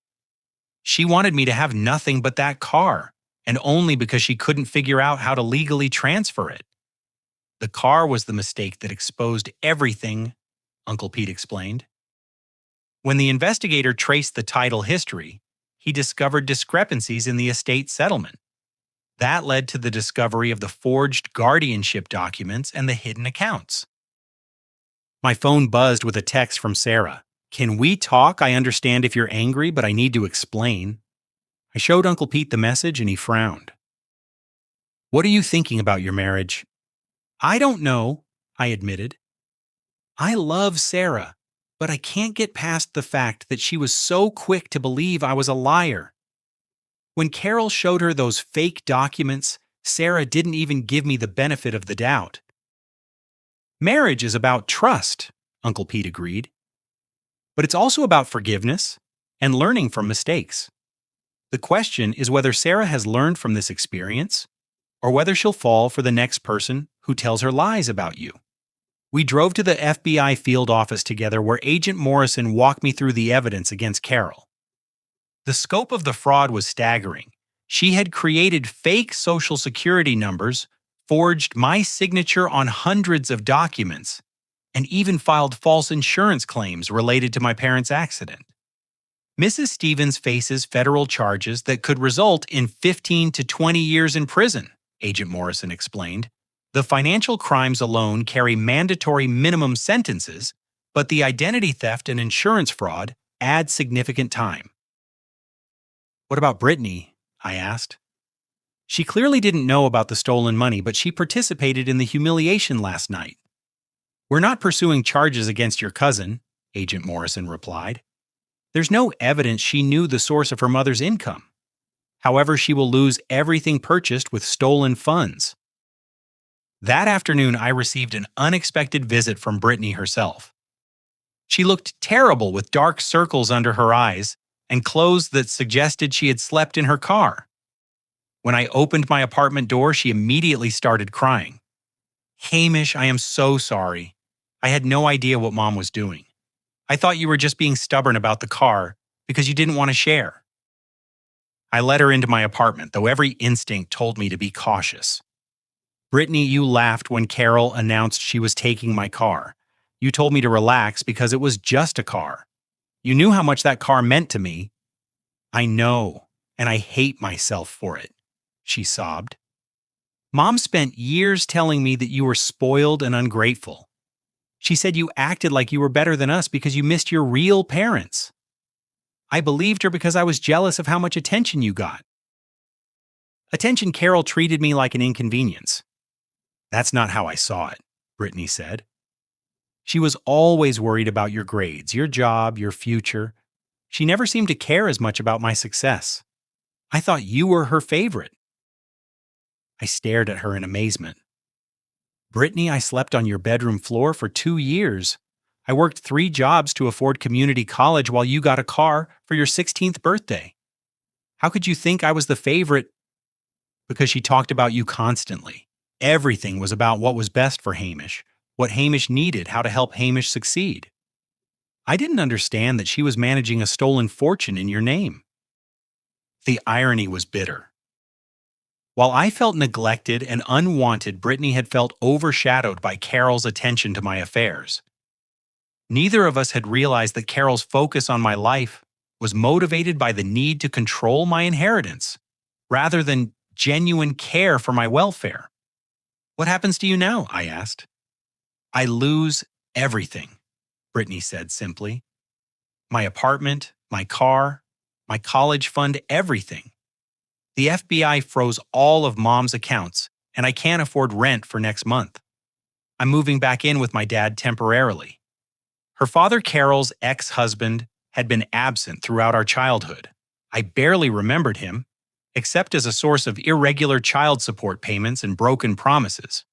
She wanted me to have nothing but that car, and only because she couldn't figure out how to legally transfer it. The car was the mistake that exposed everything, Uncle Pete explained. When the investigator traced the title history, he discovered discrepancies in the estate settlement. That led to the discovery of the forged guardianship documents and the hidden accounts. My phone buzzed with a text from Sarah. "Can we talk? I understand if you're angry, but I need to explain." I showed Uncle Pete the message and he frowned. "What are you thinking about your marriage?" "I don't know," I admitted. "I love Sarah, but I can't get past the fact that she was so quick to believe I was a liar. When Carol showed her those fake documents, Sarah didn't even give me the benefit of the doubt." "Marriage is about trust," Uncle Pete agreed. "But it's also about forgiveness and learning from mistakes. The question is whether Sarah has learned from this experience or whether she'll fall for the next person who tells her lies about you." We drove to the FBI field office together where Agent Morrison walked me through the evidence against Carol. The scope of the fraud was staggering. She had created fake Social Security numbers, forged my signature on hundreds of documents, and even filed false insurance claims related to my parents' accident. Mrs. Stevens faces federal charges that could result in 15 to 20 years in prison, Agent Morrison explained. The financial crimes alone carry mandatory minimum sentences, but the identity theft and insurance fraud add significant time. "What about Brittany?" I asked. "She clearly didn't know about the stolen money, but she participated in the humiliation last night." "We're not pursuing charges against your cousin," Agent Morrison replied. "There's no evidence she knew the source of her mother's income. However, she will lose everything purchased with stolen funds." That afternoon, I received an unexpected visit from Brittany herself. She looked terrible with dark circles under her eyes and clothes that suggested she had slept in her car. When I opened my apartment door, she immediately started crying. "Hamish, I am so sorry. I had no idea what Mom was doing. I thought you were just being stubborn about the car because you didn't want to share." I let her into my apartment, though every instinct told me to be cautious. "Brittany, you laughed when Carol announced she was taking my car. You told me to relax because it was just a car. You knew how much that car meant to me." "I know, and I hate myself for it," she sobbed. "Mom spent years telling me that you were spoiled and ungrateful. She said you acted like you were better than us because you missed your real parents. I believed her because I was jealous of how much attention you got. Attention Carol treated me like an inconvenience." "That's not how I saw it," Brittany said. "She was always worried about your grades, your job, your future. She never seemed to care as much about my success. I thought you were her favorite." I stared at her in amazement. "Brittany, I slept on your bedroom floor for 2 years. I worked 3 jobs to afford community college while you got a car for your 16th birthday. How could you think I was the favorite?" "Because she talked about you constantly. Everything was about what was best for Hamish, what Hamish needed, how to help Hamish succeed. I didn't understand that she was managing a stolen fortune in your name." The irony was bitter. While I felt neglected and unwanted, Brittany had felt overshadowed by Carol's attention to my affairs. Neither of us had realized that Carol's focus on my life was motivated by the need to control my inheritance, rather than genuine care for my welfare. What happens to you now? I asked. I lose everything, Brittany said simply. My apartment, my car, my college fund, everything. The FBI froze all of Mom's accounts, and I can't afford rent for next month. I'm moving back in with my dad temporarily. Her father, Carol's ex-husband, had been absent throughout our childhood. I barely remembered him, except as a source of irregular child support payments and broken promises.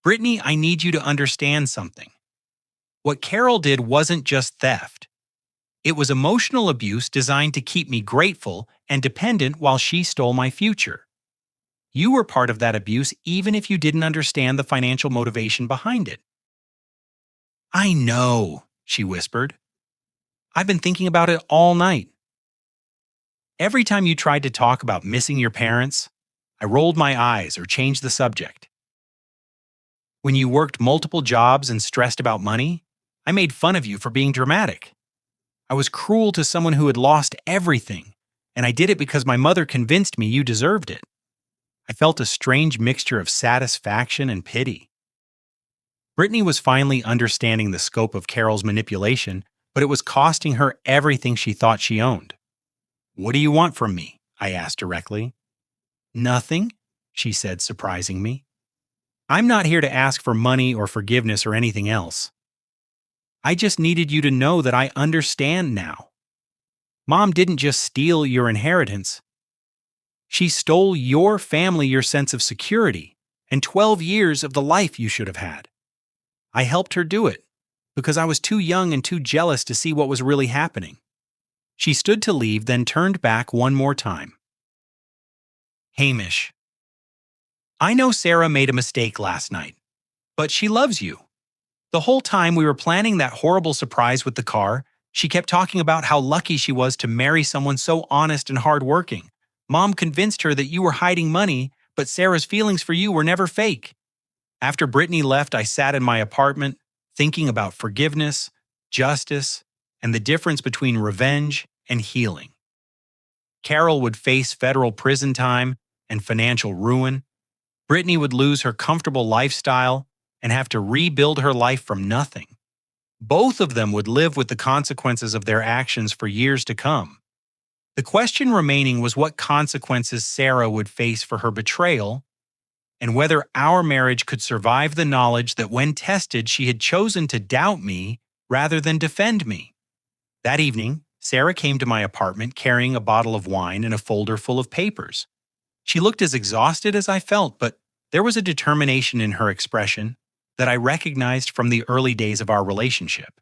Brittany, I need you to understand something. What Carol did wasn't just theft. It was emotional abuse designed to keep me grateful and dependent while she stole my future. You were part of that abuse even if you didn't understand the financial motivation behind it. I know, she whispered. I've been thinking about it all night. Every time you tried to talk about missing your parents, I rolled my eyes or changed the subject. When you worked multiple jobs and stressed about money, I made fun of you for being dramatic. I was cruel to someone who had lost everything, and I did it because my mother convinced me you deserved it. I felt a strange mixture of satisfaction and pity. Brittany was finally understanding the scope of Carol's manipulation, but it was costing her everything she thought she owned. What do you want from me? I asked directly. Nothing, she said, surprising me. I'm not here to ask for money or forgiveness or anything else. I just needed you to know that I understand now. Mom didn't just steal your inheritance. She stole your family, your sense of security, and 12 years of the life you should have had. I helped her do it because I was too young and too jealous to see what was really happening. She stood to leave, then turned back one more time. Hamish. I know Sarah made a mistake last night, but she loves you. The whole time we were planning that horrible surprise with the car, she kept talking about how lucky she was to marry someone so honest and hardworking. Mom convinced her that you were hiding money, but Sarah's feelings for you were never fake. After Brittany left, I sat in my apartment, thinking about forgiveness, justice, and the difference between revenge and healing. Carol would face federal prison time and financial ruin. Brittany would lose her comfortable lifestyle and have to rebuild her life from nothing. Both of them would live with the consequences of their actions for years to come. The question remaining was what consequences Sarah would face for her betrayal and whether our marriage could survive the knowledge that when tested she had chosen to doubt me rather than defend me. That evening, Sarah came to my apartment carrying a bottle of wine and a folder full of papers. She looked as exhausted as I felt, but there was a determination in her expression that I recognized from the early days of our relationship.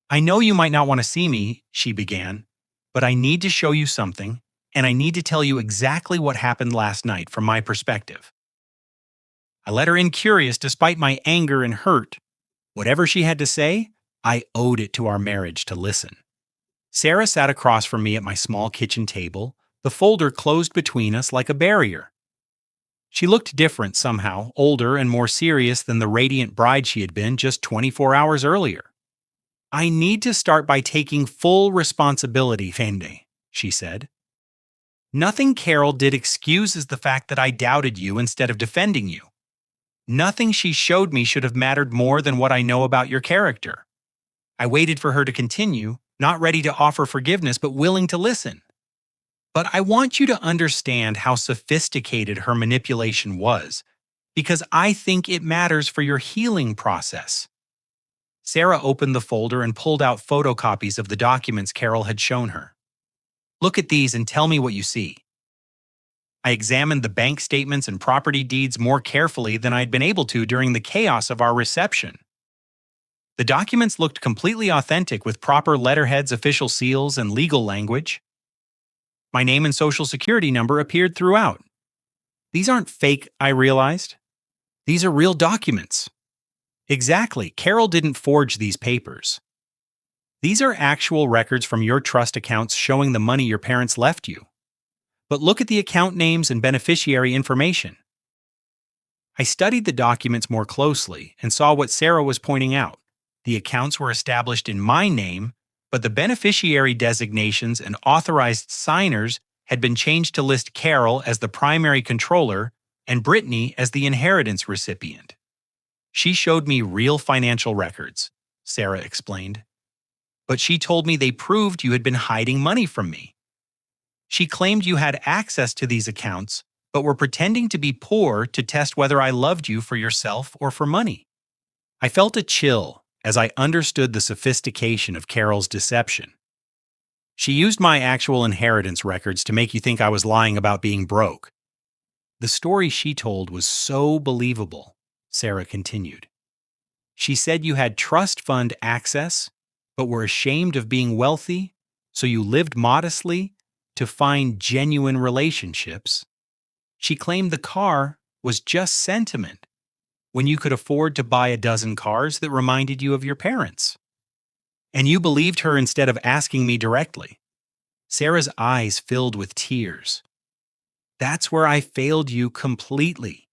I know you might not want to see me, she began, but I need to show you something, and I need to tell you exactly what happened last night from my perspective. I let her in curious despite my anger and hurt. Whatever she had to say, I owed it to our marriage to listen. Sarah sat across from me at my small kitchen table, the folder closed between us like a barrier. She looked different somehow, older and more serious than the radiant bride she had been just 24 hours earlier. I need to start by taking full responsibility, Fende, she said. Nothing Carol did excuses the fact that I doubted you instead of defending you. Nothing she showed me should have mattered more than what I know about your character. I waited for her to continue, not ready to offer forgiveness but willing to listen. But I want you to understand how sophisticated her manipulation was, because I think it matters for your healing process. Sarah opened the folder and pulled out photocopies of the documents Carol had shown her. Look at these and tell me what you see. I examined the bank statements and property deeds more carefully than I'd been able to during the chaos of our reception. The documents looked completely authentic with proper letterheads, official seals, and legal language. My name and social security number appeared throughout. These aren't fake, I realized. These are real documents. Exactly, Carol didn't forge these papers. These are actual records from your trust accounts showing the money your parents left you. But look at the account names and beneficiary information. I studied the documents more closely and saw what Sarah was pointing out. The accounts were established in my name, but the beneficiary designations and authorized signers had been changed to list Carol as the primary controller and Brittany as the inheritance recipient. She showed me real financial records, Sarah explained. But she told me they proved you had been hiding money from me. She claimed you had access to these accounts, but were pretending to be poor to test whether I loved you for yourself or for money. I felt a chill as I understood the sophistication of Carol's deception. She used my actual inheritance records to make you think I was lying about being broke. The story she told was so believable, Sarah continued. She said you had trust fund access, but were ashamed of being wealthy, so you lived modestly to find genuine relationships. She claimed the car was just sentiment, when you could afford to buy a dozen cars that reminded you of your parents. And you believed her instead of asking me directly. Sarah's eyes filled with tears. That's where I failed you completely.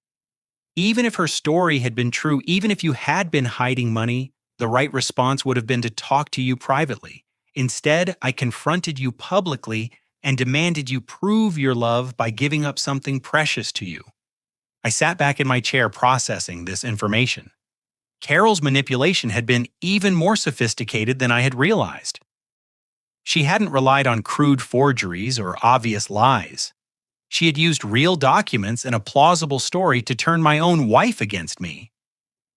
Even if her story had been true, even if you had been hiding money, the right response would have been to talk to you privately. Instead, I confronted you publicly and demanded you prove your love by giving up something precious to you. I sat back in my chair processing this information. Carol's manipulation had been even more sophisticated than I had realized. She hadn't relied on crude forgeries or obvious lies. She had used real documents and a plausible story to turn my own wife against me.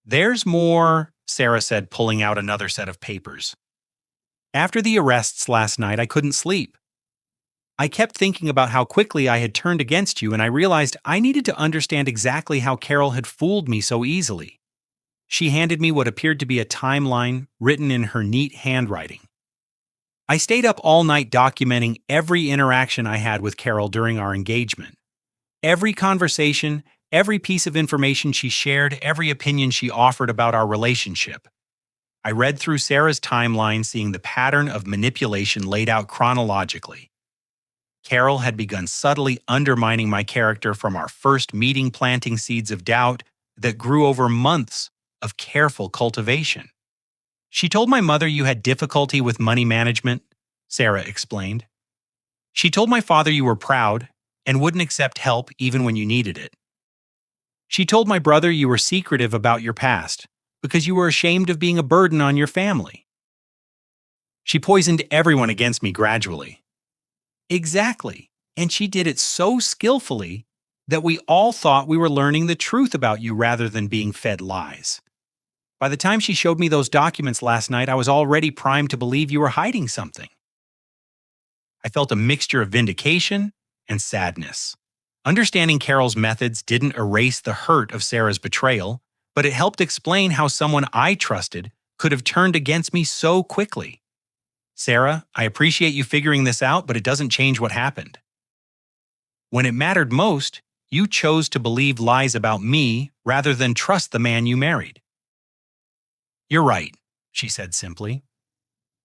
There's more, Sarah said, pulling out another set of papers. After the arrests last night, I couldn't sleep. I kept thinking about how quickly I had turned against you, and I realized I needed to understand exactly how Carol had fooled me so easily. She handed me what appeared to be a timeline written in her neat handwriting. I stayed up all night documenting every interaction I had with Carol during our engagement. Every conversation, every piece of information she shared, every opinion she offered about our relationship. I read through Sarah's timeline, seeing the pattern of manipulation laid out chronologically. Carol had begun subtly undermining my character from our first meeting, planting seeds of doubt that grew over months of careful cultivation. She told my mother you had difficulty with money management, Sarah explained. She told my father you were proud and wouldn't accept help even when you needed it. She told my brother you were secretive about your past because you were ashamed of being a burden on your family. She poisoned everyone against me gradually. Exactly, and she did it so skillfully that we all thought we were learning the truth about you rather than being fed lies. By the time she showed me those documents last night, I was already primed to believe you were hiding something. I felt a mixture of vindication and sadness. Understanding Carol's methods didn't erase the hurt of Sarah's betrayal, but it helped explain how someone I trusted could have turned against me so quickly. Sarah, I appreciate you figuring this out, but it doesn't change what happened. When it mattered most, you chose to believe lies about me rather than trust the man you married. You're right, she said simply.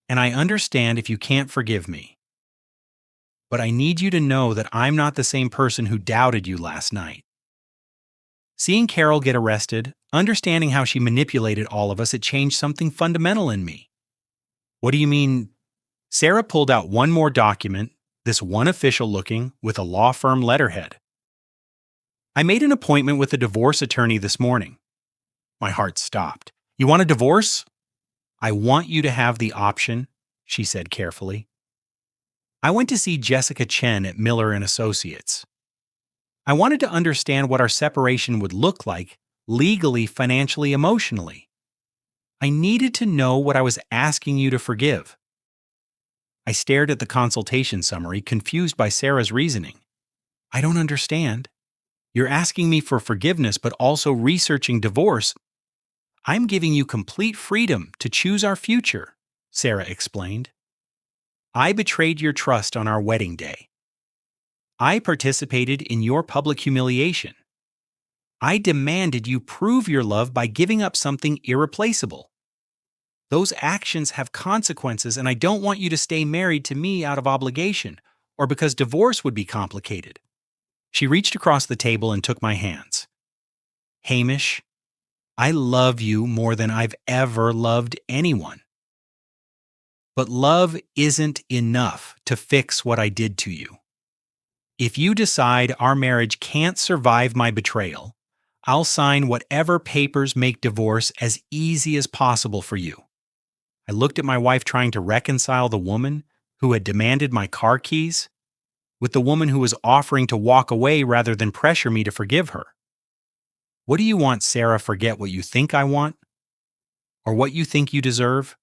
And I understand if you can't forgive me. But I need you to know that I'm not the same person who doubted you last night. Seeing Carol get arrested, understanding how she manipulated all of us, it changed something fundamental in me. What do you mean? Sarah pulled out one more document, this one official looking, with a law firm letterhead. I made an appointment with a divorce attorney this morning. My heart stopped. You want a divorce? I want you to have the option, she said carefully. I went to see Jessica Chen at Miller & Associates. I wanted to understand what our separation would look like legally, financially, emotionally. I needed to know what I was asking you to forgive. I stared at the consultation summary, confused by Sarah's reasoning. I don't understand. You're asking me for forgiveness, but also researching divorce. I'm giving you complete freedom to choose our future, Sarah explained. I betrayed your trust on our wedding day. I participated in your public humiliation. I demanded you prove your love by giving up something irreplaceable. Those actions have consequences, and I don't want you to stay married to me out of obligation or because divorce would be complicated. She reached across the table and took my hands. Hamish, I love you more than I've ever loved anyone. But love isn't enough to fix what I did to you. If you decide our marriage can't survive my betrayal, I'll sign whatever papers make divorce as easy as possible for you. I looked at my wife trying to reconcile the woman who had demanded my car keys with the woman who was offering to walk away rather than pressure me to forgive her. What do you want, Sarah? Forget what you think I want? Or what you think you deserve?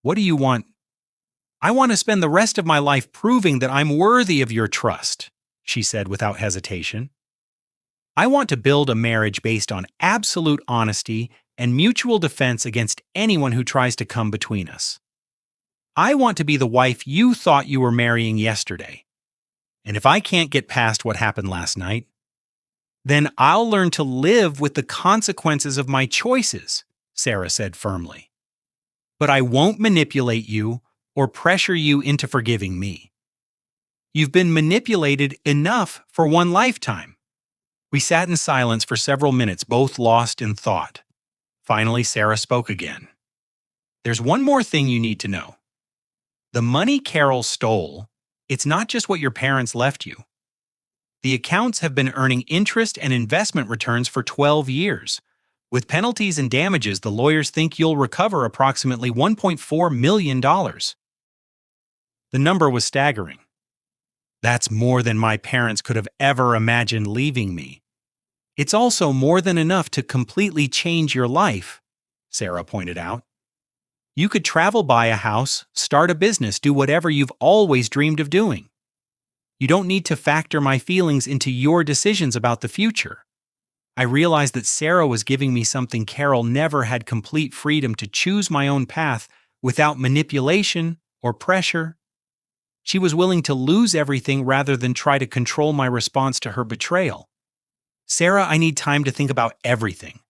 What do you want? I want to spend the rest of my life proving that I'm worthy of your trust, she said without hesitation. I want to build a marriage based on absolute honesty and mutual defense against anyone who tries to come between us. I want to be the wife you thought you were marrying yesterday. And if I can't get past what happened last night, then I'll learn to live with the consequences of my choices, Sarah said firmly. But I won't manipulate you or pressure you into forgiving me. You've been manipulated enough for one lifetime. We sat in silence for several minutes, both lost in thought. Finally, Sarah spoke again. There's one more thing you need to know. The money Carol stole, it's not just what your parents left you. The accounts have been earning interest and investment returns for 12 years. With penalties and damages, the lawyers think you'll recover approximately $1.4 million. The number was staggering. That's more than my parents could have ever imagined leaving me. It's also more than enough to completely change your life, Sarah pointed out. You could travel, buy a house, start a business, do whatever you've always dreamed of doing. You don't need to factor my feelings into your decisions about the future. I realized that Sarah was giving me something Carol never had: complete freedom to choose my own path without manipulation or pressure. She was willing to lose everything rather than try to control my response to her betrayal. Sarah, I need time to think about everything.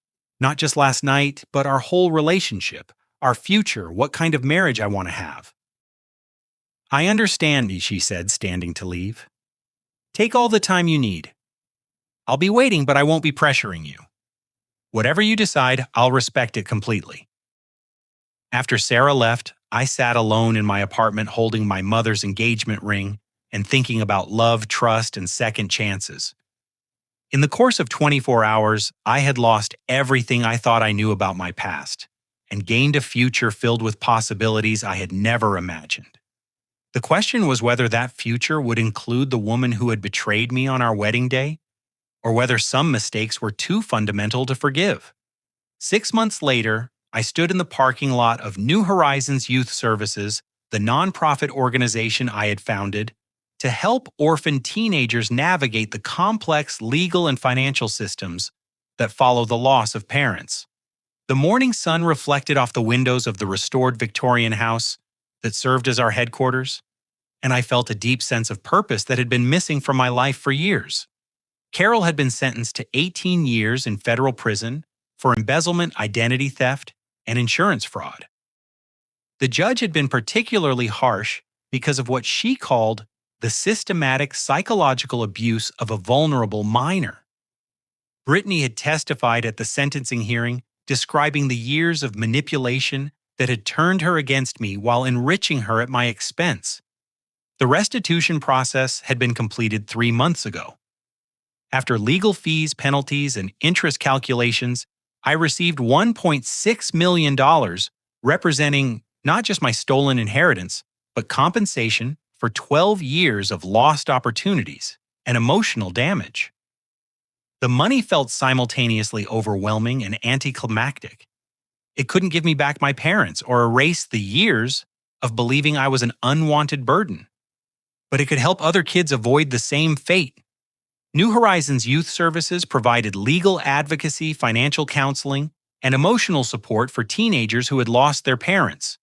Not just last night, but our whole relationship, our future, what kind of marriage I want to have. I understand, she said, standing to leave. Take all the time you need. I'll be waiting, but I won't be pressuring you. Whatever you decide, I'll respect it completely. After Sarah left, I sat alone in my apartment holding my mother's engagement ring and thinking about love, trust, and second chances. In the course of 24 hours, I had lost everything I thought I knew about my past and gained a future filled with possibilities I had never imagined. The question was whether that future would include the woman who had betrayed me on our wedding day, or whether some mistakes were too fundamental to forgive. 6 months later, I stood in the parking lot of New Horizons Youth Services, the nonprofit organization I had founded to help orphaned teenagers navigate the complex legal and financial systems that follow the loss of parents. The morning sun reflected off the windows of the restored Victorian house that served as our headquarters, and I felt a deep sense of purpose that had been missing from my life for years. Carol had been sentenced to 18 years in federal prison for embezzlement, identity theft, and insurance fraud. The judge had been particularly harsh because of what she called the systematic psychological abuse of a vulnerable minor. Brittany had testified at the sentencing hearing, describing the years of manipulation that had turned her against me while enriching her at my expense. The restitution process had been completed 3 months ago. After legal fees, penalties, and interest calculations, I received $1.6 million, representing not just my stolen inheritance, but compensation for 12 years of lost opportunities and emotional damage. The money felt simultaneously overwhelming and anticlimactic. It couldn't give me back my parents or erase the years of believing I was an unwanted burden. But it could help other kids avoid the same fate. New Horizons Youth Services provided legal advocacy, financial counseling, and emotional support for teenagers who had lost their parents.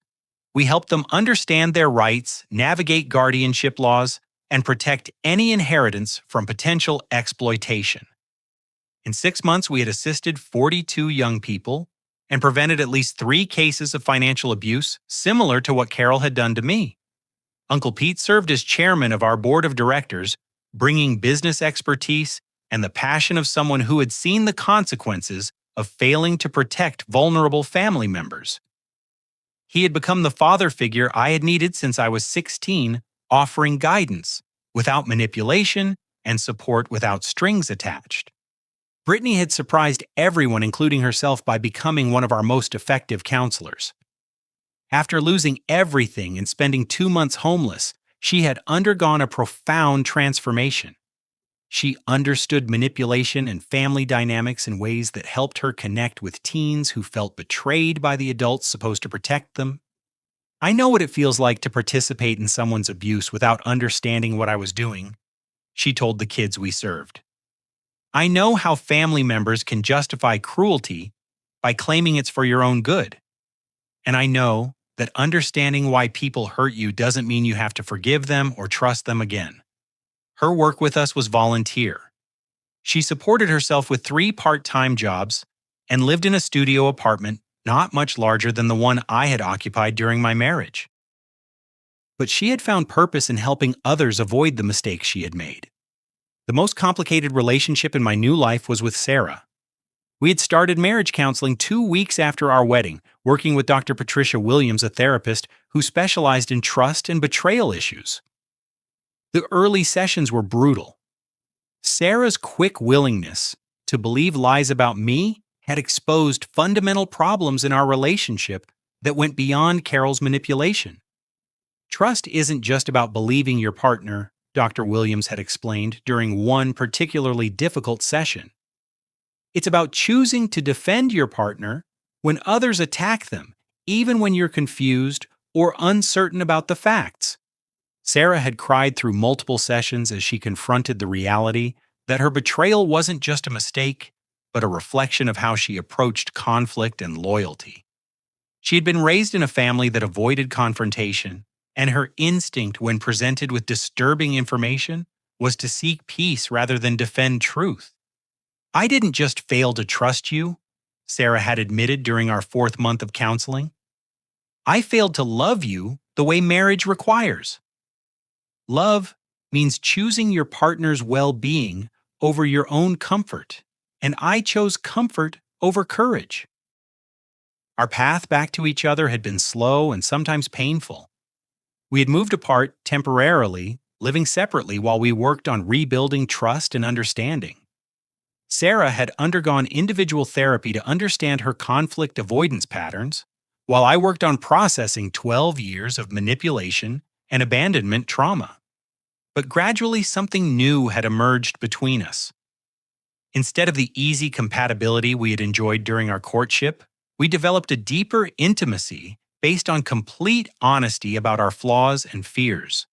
We helped them understand their rights, navigate guardianship laws, and protect any inheritance from potential exploitation. In 6 months, we had assisted 42 young people and prevented at least 3 cases of financial abuse similar to what Carol had done to me. Uncle Pete served as chairman of our board of directors, bringing business expertise and the passion of someone who had seen the consequences of failing to protect vulnerable family members. He had become the father figure I had needed since I was 16, offering guidance, without manipulation and support without strings attached. Brittany had surprised everyone, including herself, by becoming one of our most effective counselors. After losing everything and spending 2 months homeless, she had undergone a profound transformation. She understood manipulation and family dynamics in ways that helped her connect with teens who felt betrayed by the adults supposed to protect them. I know what it feels like to participate in someone's abuse without understanding what I was doing, she told the kids we served. I know how family members can justify cruelty by claiming it's for your own good. And I know that understanding why people hurt you doesn't mean you have to forgive them or trust them again. Her work with us was volunteer. She supported herself with 3 part-time jobs and lived in a studio apartment not much larger than the one I had occupied during my marriage. But she had found purpose in helping others avoid the mistakes she had made. The most complicated relationship in my new life was with Sarah. We had started marriage counseling 2 weeks after our wedding, working with Dr. Patricia Williams, a therapist who specialized in trust and betrayal issues. The early sessions were brutal. Sarah's quick willingness to believe lies about me had exposed fundamental problems in our relationship that went beyond Carol's manipulation. Trust isn't just about believing your partner, Dr. Williams had explained during one particularly difficult session. It's about choosing to defend your partner when others attack them, even when you're confused or uncertain about the facts. Sarah had cried through multiple sessions as she confronted the reality that her betrayal wasn't just a mistake, but a reflection of how she approached conflict and loyalty. She had been raised in a family that avoided confrontation, and her instinct when presented with disturbing information was to seek peace rather than defend truth. I didn't just fail to trust you, Sarah had admitted during our 4th month of counseling. I failed to love you the way marriage requires. Love means choosing your partner's well-being over your own comfort, and I chose comfort over courage. Our path back to each other had been slow and sometimes painful. We had moved apart temporarily, living separately while we worked on rebuilding trust and understanding. Sarah had undergone individual therapy to understand her conflict avoidance patterns, while I worked on processing 12 years of manipulation and abandonment trauma. But gradually something new had emerged between us. Instead of the easy compatibility we had enjoyed during our courtship, we developed a deeper intimacy based on complete honesty about our flaws and fears.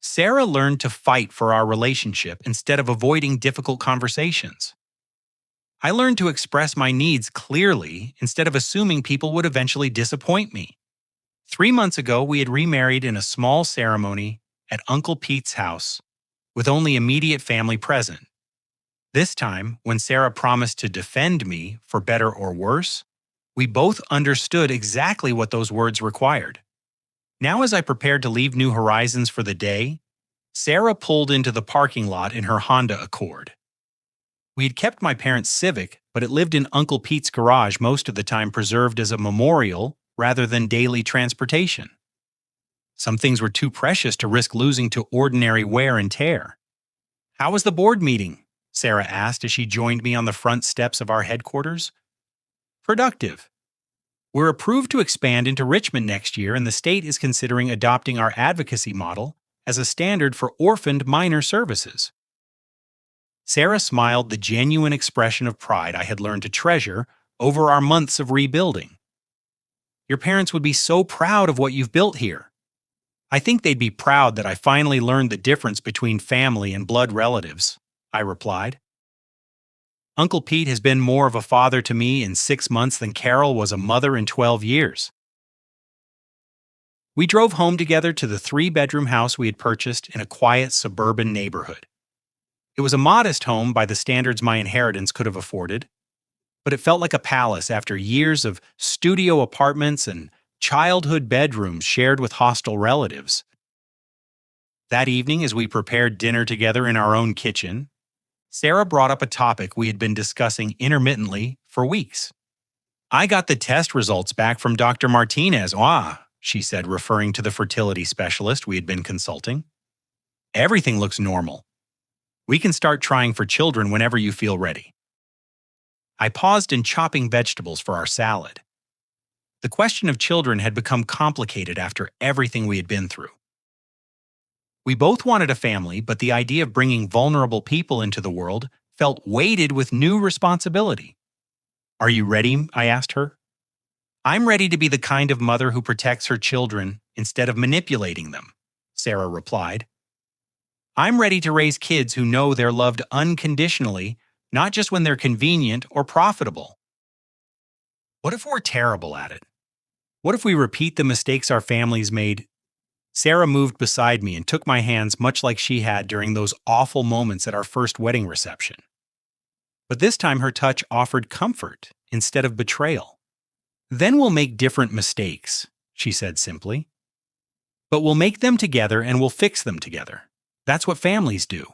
Sarah learned to fight for our relationship instead of avoiding difficult conversations. I learned to express my needs clearly instead of assuming people would eventually disappoint me. 3 months ago, we had remarried in a small ceremony at Uncle Pete's house, with only immediate family present. This time, when Sarah promised to defend me for better or worse, we both understood exactly what those words required. Now, as I prepared to leave New Horizons for the day, Sarah pulled into the parking lot in her Honda Accord. We had kept my parents' Civic, but it lived in Uncle Pete's garage most of the time, preserved as a memorial rather than daily transportation. Some things were too precious to risk losing to ordinary wear and tear. "How was the board meeting?" Sarah asked as she joined me on the front steps of our headquarters. "Productive. We're approved to expand into Richmond next year, and the state is considering adopting our advocacy model as a standard for orphaned minor services." Sarah smiled, the genuine expression of pride I had learned to treasure over our months of rebuilding. "Your parents would be so proud of what you've built here." "I think they'd be proud that I finally learned the difference between family and blood relatives," I replied. "Uncle Pete has been more of a father to me in 6 months than Carol was a mother in 12 years. We drove home together to the 3-bedroom house we had purchased in a quiet suburban neighborhood. It was a modest home by the standards my inheritance could have afforded, but it felt like a palace after years of studio apartments and childhood bedrooms shared with hostile relatives. That evening, as we prepared dinner together in our own kitchen, Sarah brought up a topic we had been discussing intermittently for weeks. "I got the test results back from Dr. Martinez," she said, referring to the fertility specialist we had been consulting. Everything looks normal. We can start trying for children whenever you feel ready. I paused in chopping vegetables for our salad. The question of children had become complicated after everything we had been through. We both wanted a family, but the idea of bringing vulnerable people into the world felt weighted with new responsibility. Are you ready? I asked her. I'm ready to be the kind of mother who protects her children instead of manipulating them, Sarah replied. I'm ready to raise kids who know they're loved unconditionally, not just when they're convenient or profitable. What if we're terrible at it? What if we repeat the mistakes our families made? Sarah moved beside me and took my hands much like she had during those awful moments at our first wedding reception. But this time her touch offered comfort instead of betrayal. Then we'll make different mistakes, she said simply. But we'll make them together and we'll fix them together. That's what families do.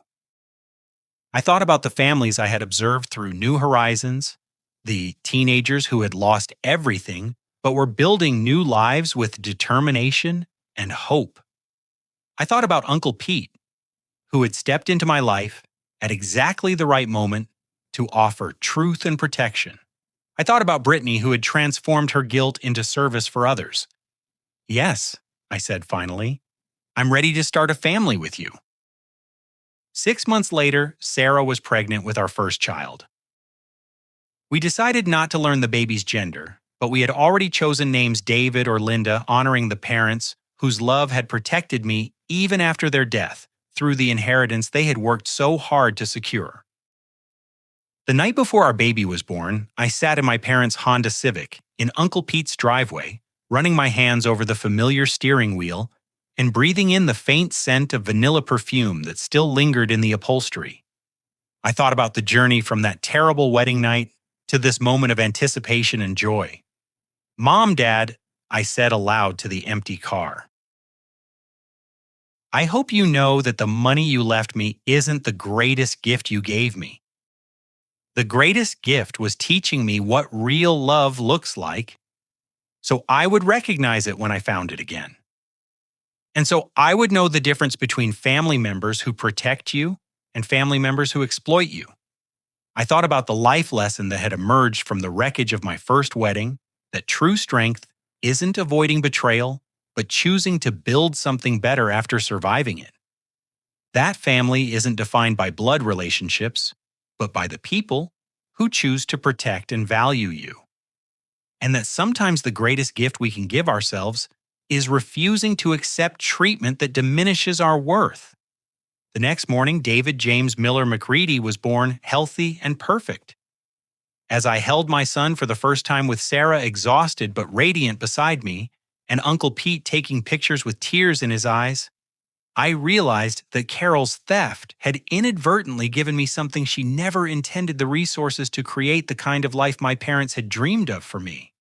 I thought about the families I had observed through New Horizons, the teenagers who had lost everything but were building new lives with determination and hope. I thought about Uncle Pete, who had stepped into my life at exactly the right moment to offer truth and protection. I thought about Brittany, who had transformed her guilt into service for others. Yes, I said finally, I'm ready to start a family with you. 6 months later, Sarah was pregnant with our first child. We decided not to learn the baby's gender, but we had already chosen names David or Linda, honoring the parents whose love had protected me even after their death through the inheritance they had worked so hard to secure. The night before our baby was born, I sat in my parents' Honda Civic in Uncle Pete's driveway, running my hands over the familiar steering wheel and breathing in the faint scent of vanilla perfume that still lingered in the upholstery. I thought about the journey from that terrible wedding night to this moment of anticipation and joy. Mom, Dad, I said aloud to the empty car. I hope you know that the money you left me isn't the greatest gift you gave me. The greatest gift was teaching me what real love looks like, so I would recognize it when I found it again. And so I would know the difference between family members who protect you and family members who exploit you. I thought about the life lesson that had emerged from the wreckage of my first wedding, that true strength isn't avoiding betrayal, but choosing to build something better after surviving it. That family isn't defined by blood relationships, but by the people who choose to protect and value you. And that sometimes the greatest gift we can give ourselves is refusing to accept treatment that diminishes our worth. The next morning, David James Miller McCready was born healthy and perfect. As I held my son for the first time with Sarah exhausted but radiant beside me, and Uncle Pete taking pictures with tears in his eyes, I realized that Carol's theft had inadvertently given me something she never intended: the resources to create the kind of life my parents had dreamed of for me.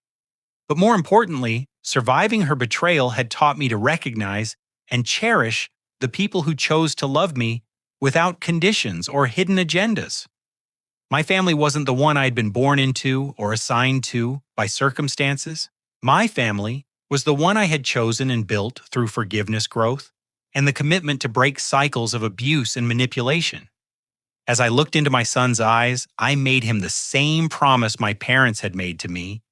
But more importantly, surviving her betrayal had taught me to recognize and cherish the people who chose to love me without conditions or hidden agendas. My family wasn't the one I had been born into or assigned to by circumstances. My family was the one I had chosen and built through forgiveness, growth, and the commitment to break cycles of abuse and manipulation. As I looked into my son's eyes, I made him the same promise my parents had made to me,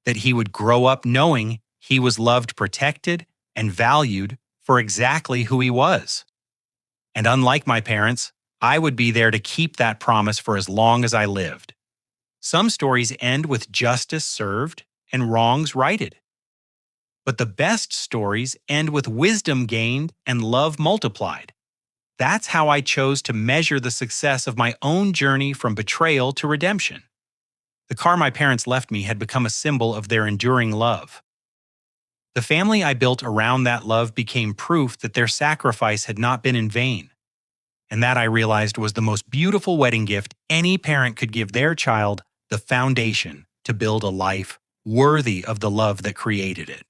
that he would grow up knowing he was loved, protected, and valued for exactly who he was. And unlike my parents, I would be there to keep that promise for as long as I lived. Some stories end with justice served and wrongs righted. But the best stories end with wisdom gained and love multiplied. That's how I chose to measure the success of my own journey from betrayal to redemption. The car my parents left me had become a symbol of their enduring love. The family I built around that love became proof that their sacrifice had not been in vain. And that, I realized, was the most beautiful wedding gift any parent could give their child: the foundation to build a life worthy of the love that created it.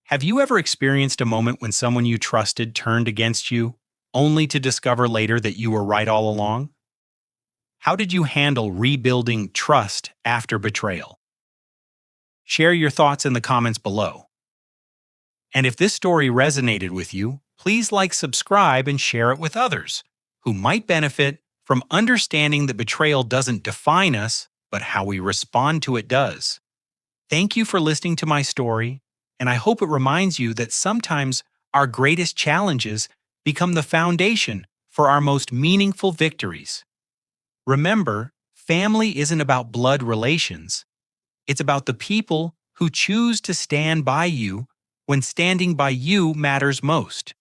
Have you ever experienced a moment when someone you trusted turned against you, only to discover later that you were right all along? How did you handle rebuilding trust after betrayal? Share your thoughts in the comments below. And if this story resonated with you, please subscribe, and share it with others who might benefit from understanding that betrayal doesn't define us, but how we respond to it does. Thank you for listening to my story, and I hope it reminds you that sometimes our greatest challenges become the foundation for our most meaningful victories. Remember, family isn't about blood relations. It's about the people who choose to stand by you when standing by you matters most.